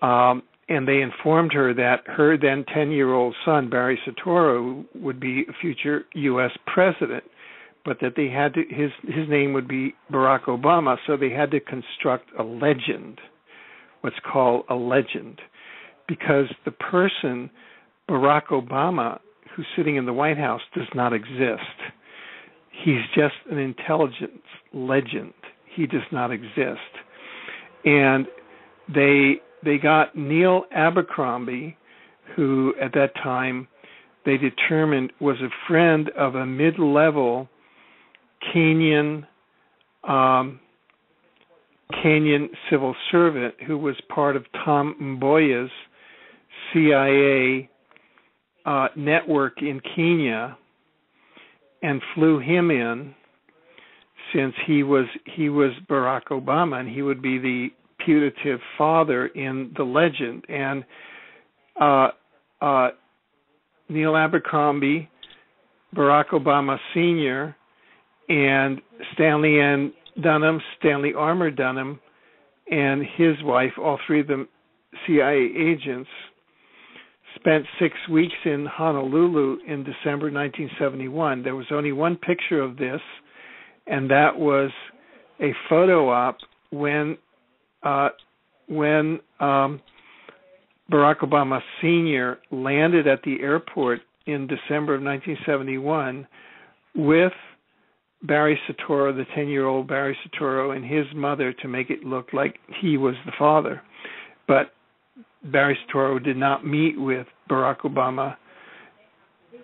and they informed her that her then 10-year-old son, Barry Soetoro, would be a future U.S. president, but that they had to, his name would be Barack Obama, so they had to construct a legend, what's called a legend, because the person, Barack Obama, who's sitting in the White House, does not exist. He's just an intelligence legend. He does not exist. And they got Neil Abercrombie, who at that time they determined was a friend of a mid-level Kenyan civil servant who was part of Tom Mboya's CIA network in Kenya, and flew him in, since he was Barack Obama, and he would be the putative father in the legend. And Neil Abercrombie, Barack Obama Sr., and Stanley Ann Dunham, Stanley Armour Dunham, and his wife, all three of them CIA agents, spent 6 weeks in Honolulu in December 1971. There was only one picture of this, and that was a photo op when Barack Obama Sr. landed at the airport in December of 1971 with Barry Soetoro, the 10-year-old Barry Soetoro, and his mother, to make it look like he was the father. But Barry Soetoro did not meet with Barack Obama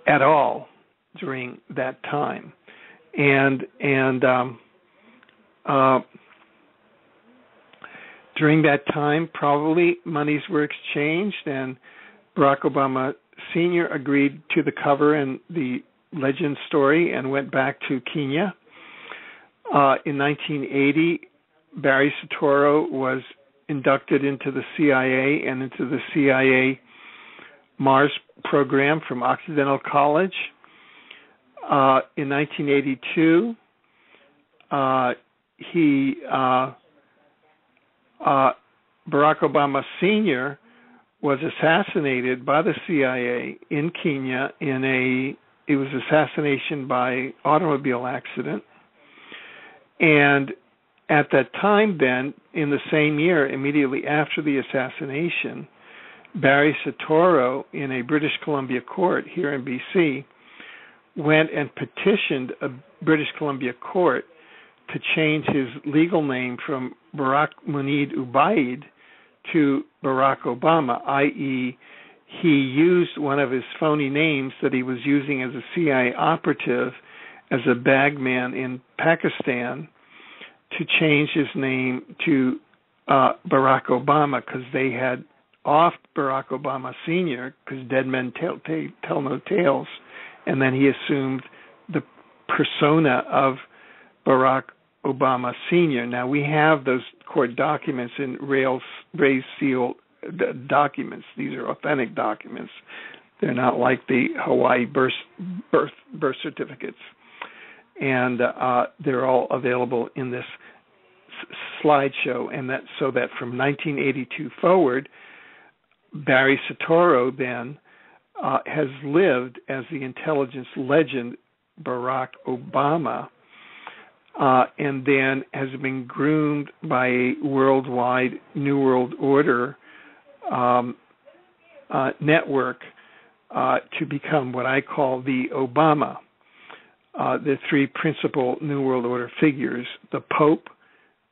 at all during that time. And during that time, probably monies were exchanged, and Barack Obama Sr. agreed to the cover and the legend story and went back to Kenya. In 1980, Barry Soetoro was inducted into the CIA and into the CIA Mars program from Occidental College. In 1982, Barack Obama Sr. was assassinated by the CIA in Kenya it was assassination by automobile accident. And at that time then, in the same year, immediately after the assassination, Barry Soetoro, in a British Columbia court here in BC, went and petitioned a British Columbia court to change his legal name from Barack Munid Ubaid to Barack Obama, i.e., he used one of his phony names that he was using as a CIA operative as a bagman in Pakistan to change his name to Barack Obama, because they had offed Barack Obama Sr., because dead men tell no tales, and then he assumed the persona of Barack Obama Sr. Now, we have those court documents in raised seal documents. These are authentic documents. They're not like the Hawaii birth certificates. And they're all available in this slideshow. And that so that from 1982 forward, Barry Soetoro then has lived as the intelligence legend Barack Obama, and then has been groomed by a worldwide New World Order network to become what I call the Obama. The three principal New World Order figures: the Pope,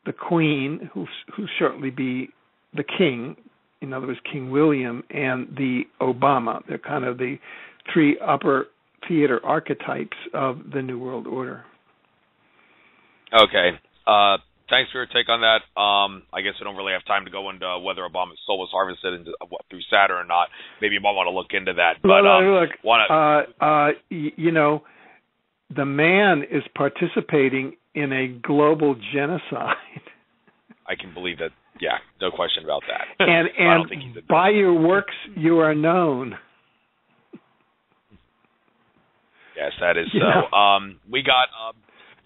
the Queen, who'll shortly be the King, in other words, King William, and the Obama. They're kind of the three upper theater archetypes of the New World Order. Okay. Thanks for your take on that. I guess we don't really have time to go into whether Obama's soul was harvested through Saturn or not. Maybe you might want to look into that. But look, the man is participating in a global genocide. I can believe that. Yeah, no question about that. And by your works you are known. Yes, that is so. We got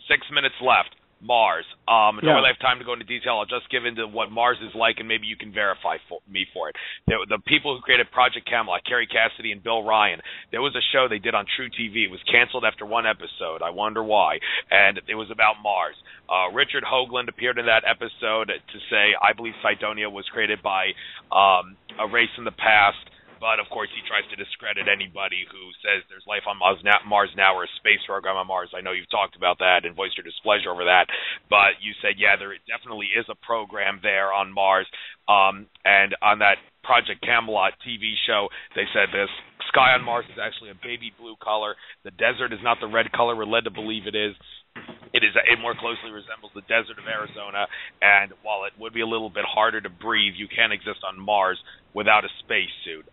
6 minutes left. Mars. Don't really have time to go into detail. I'll just give into what Mars is like, and maybe you can verify me for it. The people who created Project Camelot, Kerry Cassidy and Bill Ryan, there was a show they did on True TV. It was canceled after one episode. I wonder why. And it was about Mars. Richard Hoagland appeared in that episode to say, I believe Cydonia was created by a race in the past. But, of course, he tries to discredit anybody who says there's life on Mars now or a space program on Mars. I know you've talked about that and voiced your displeasure over that. But you said, yeah, there definitely is a program there on Mars. And on that Project Camelot TV show, they said this sky on Mars is actually a baby blue color. The desert is not the red color we're led to believe it is. It more closely resembles the desert of Arizona, and while it would be a little bit harder to breathe, you can exist on Mars without a spacesuit.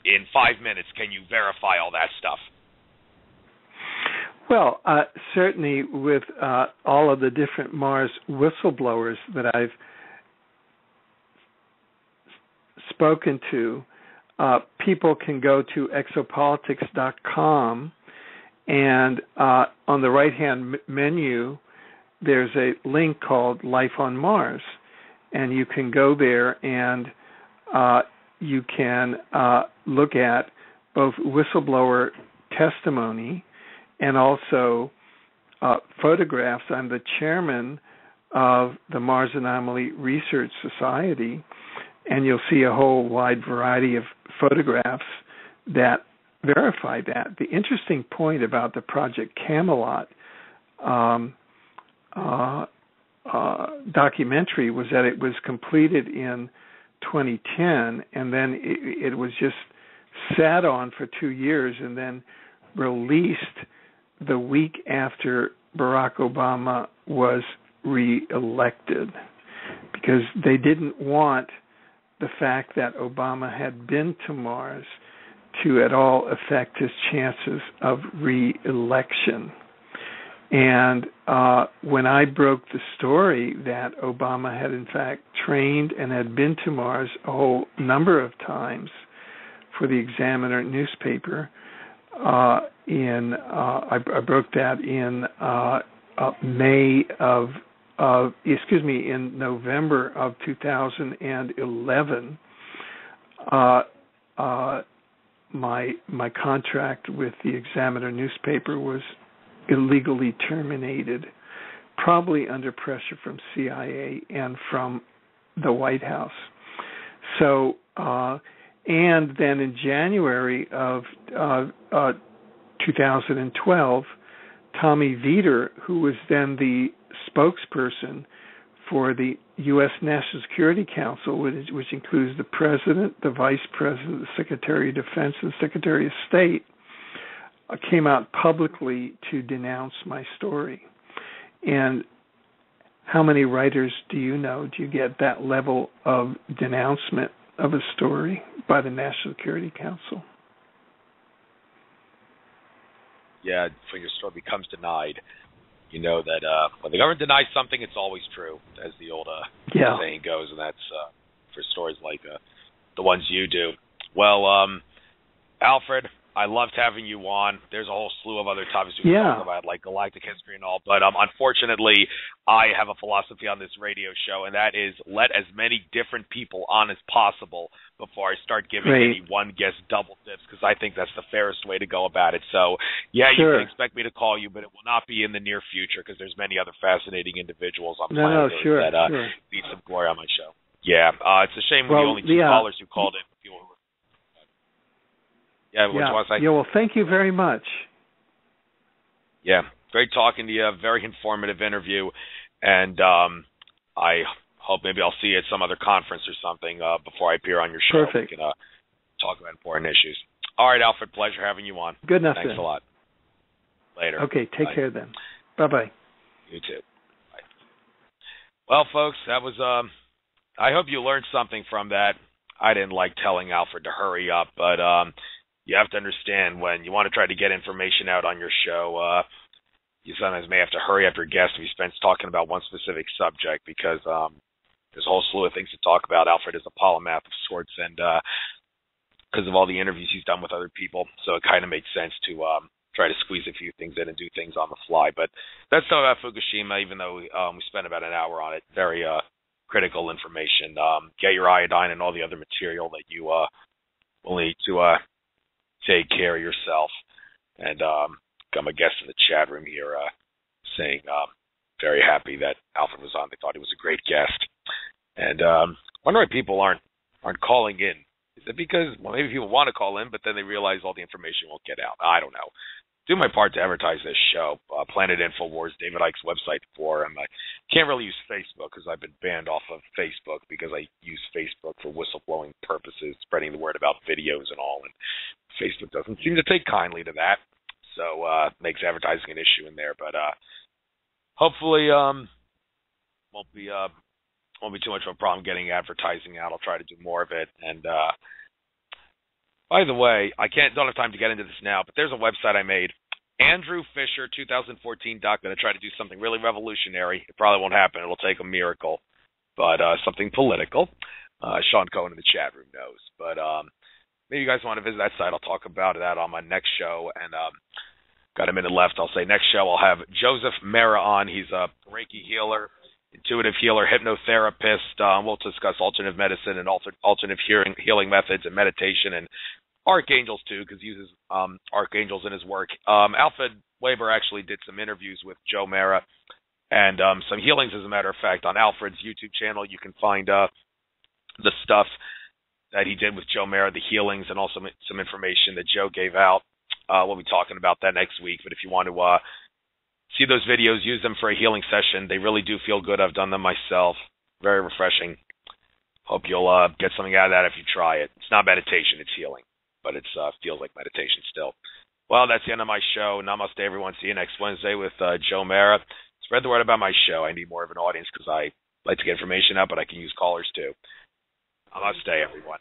In 5 minutes, can you verify all that stuff? Well, certainly with all of the different Mars whistleblowers that I've spoken to, people can go to exopolitics.com, and on the right-hand menu, there's a link called Life on Mars, and you can go there and you can look at both whistleblower testimony and also photographs. I'm the chairman of the Mars Anomaly Research Society, and you'll see a whole wide variety of photographs that verify that. The interesting point about the Project Camelot documentary was that it was completed in 2010, and then it was just sat on for 2 years and then released the week after Barack Obama was re-elected, because they didn't want the fact that Obama had been to Mars to at all affect his chances of re-election. And when I broke the story that Obama had in fact trained and had been to Mars a whole number of times for the Examiner newspaper, I broke that in in November of 2011. My contract with the Examiner newspaper was illegally terminated, probably under pressure from CIA and from the White House. So, and then in January of 2012, Tommy Vietor, who was then the spokesperson for the U.S. National Security Council, which includes the President, the Vice President, the Secretary of Defense, and Secretary of State, came out publicly to denounce my story. And how many writers do you know do you get that level of denouncement of a story by the National Security Council? Yeah, when your story becomes denied, you know that when the government denies something, it's always true, as the old saying goes, and that's for stories like the ones you do. Well, Alfred, I loved having you on. There's a whole slew of other topics we can talk about, like galactic history and all. But unfortunately, I have a philosophy on this radio show, and that is let as many different people on as possible before I start giving any one guest double dips, because I think that's the fairest way to go about it. So, yeah, you can expect me to call you, but it will not be in the near future, because there's many other fascinating individuals on planet Earth that need some glory on my show. Yeah, it's a shame we're the only two callers who called in. Yeah, what you want to say? Yeah, well, thank you very much. Yeah, great talking to you. Very informative interview. And I hope maybe I'll see you at some other conference or something before I appear on your show. Perfect. We can talk about important issues. All right, Alfred, pleasure having you on. Good enough. Thanks then. a lot. Later. Okay, take care then. Bye-bye. You too. Bye. Well, folks, that was, I hope you learned something from that. I didn't like telling Alfred to hurry up, but you have to understand when you want to try to get information out on your show, you sometimes may have to hurry up your guest if he spends talking about one specific subject because there's a whole slew of things to talk about. Alfred is a polymath of sorts, and because of all the interviews he's done with other people, so it kind of makes sense to try to squeeze a few things in and do things on the fly. But that's not about Fukushima, even though we spent about an hour on it. Very critical information. Get your iodine and all the other material that you will need to take care of yourself. And I'm a guest in the chat room here saying very happy that Alfred was on. They thought he was a great guest. And wonder why people aren't calling in. Is it because, well, maybe people want to call in, but then they realize all the information won't get out? I don't know. Do my part to advertise this show. Planet Infowars, David Icke's website forum. I can't really use Facebook because I've been banned off of Facebook because I use Facebook for whistleblowing purposes, spreading the word about videos and all. And Facebook doesn't seem to take kindly to that, so makes advertising an issue in there. But hopefully, won't be too much of a problem getting advertising out. I'll try to do more of it. And by the way, don't have time to get into this now, but there's a website I made, AndrewFisher2014.com. I'm going to try to do something really revolutionary. It probably won't happen. It'll take a miracle, but something political. Sean Cohen in the chat room knows. But maybe you guys want to visit that site. I'll talk about that on my next show. And got a minute left. I'll say next show I'll have Joseph Mera on. He's a Reiki healer, intuitive healer, hypnotherapist. We'll discuss alternative medicine and alternative healing methods and meditation and archangels too, because he uses archangels in his work. Alfred Webre actually did some interviews with Joe Mera and some healings, as a matter of fact, on Alfred's YouTube channel. You can find the stuff that he did with Joe Mera, the healings, and also some information that Joe gave out. We'll be talking about that next week. But if you want to see those videos, use them for a healing session. They really do feel good. I've done them myself. Very refreshing. Hope you'll get something out of that if you try it. It's not meditation, it's healing, but it feels like meditation still. Well, that's the end of my show. Namaste, everyone. See you next Wednesday with Joe Mera. Spread the word about my show. I need more of an audience because I like to get information out, but I can use callers too. Namaste, everyone.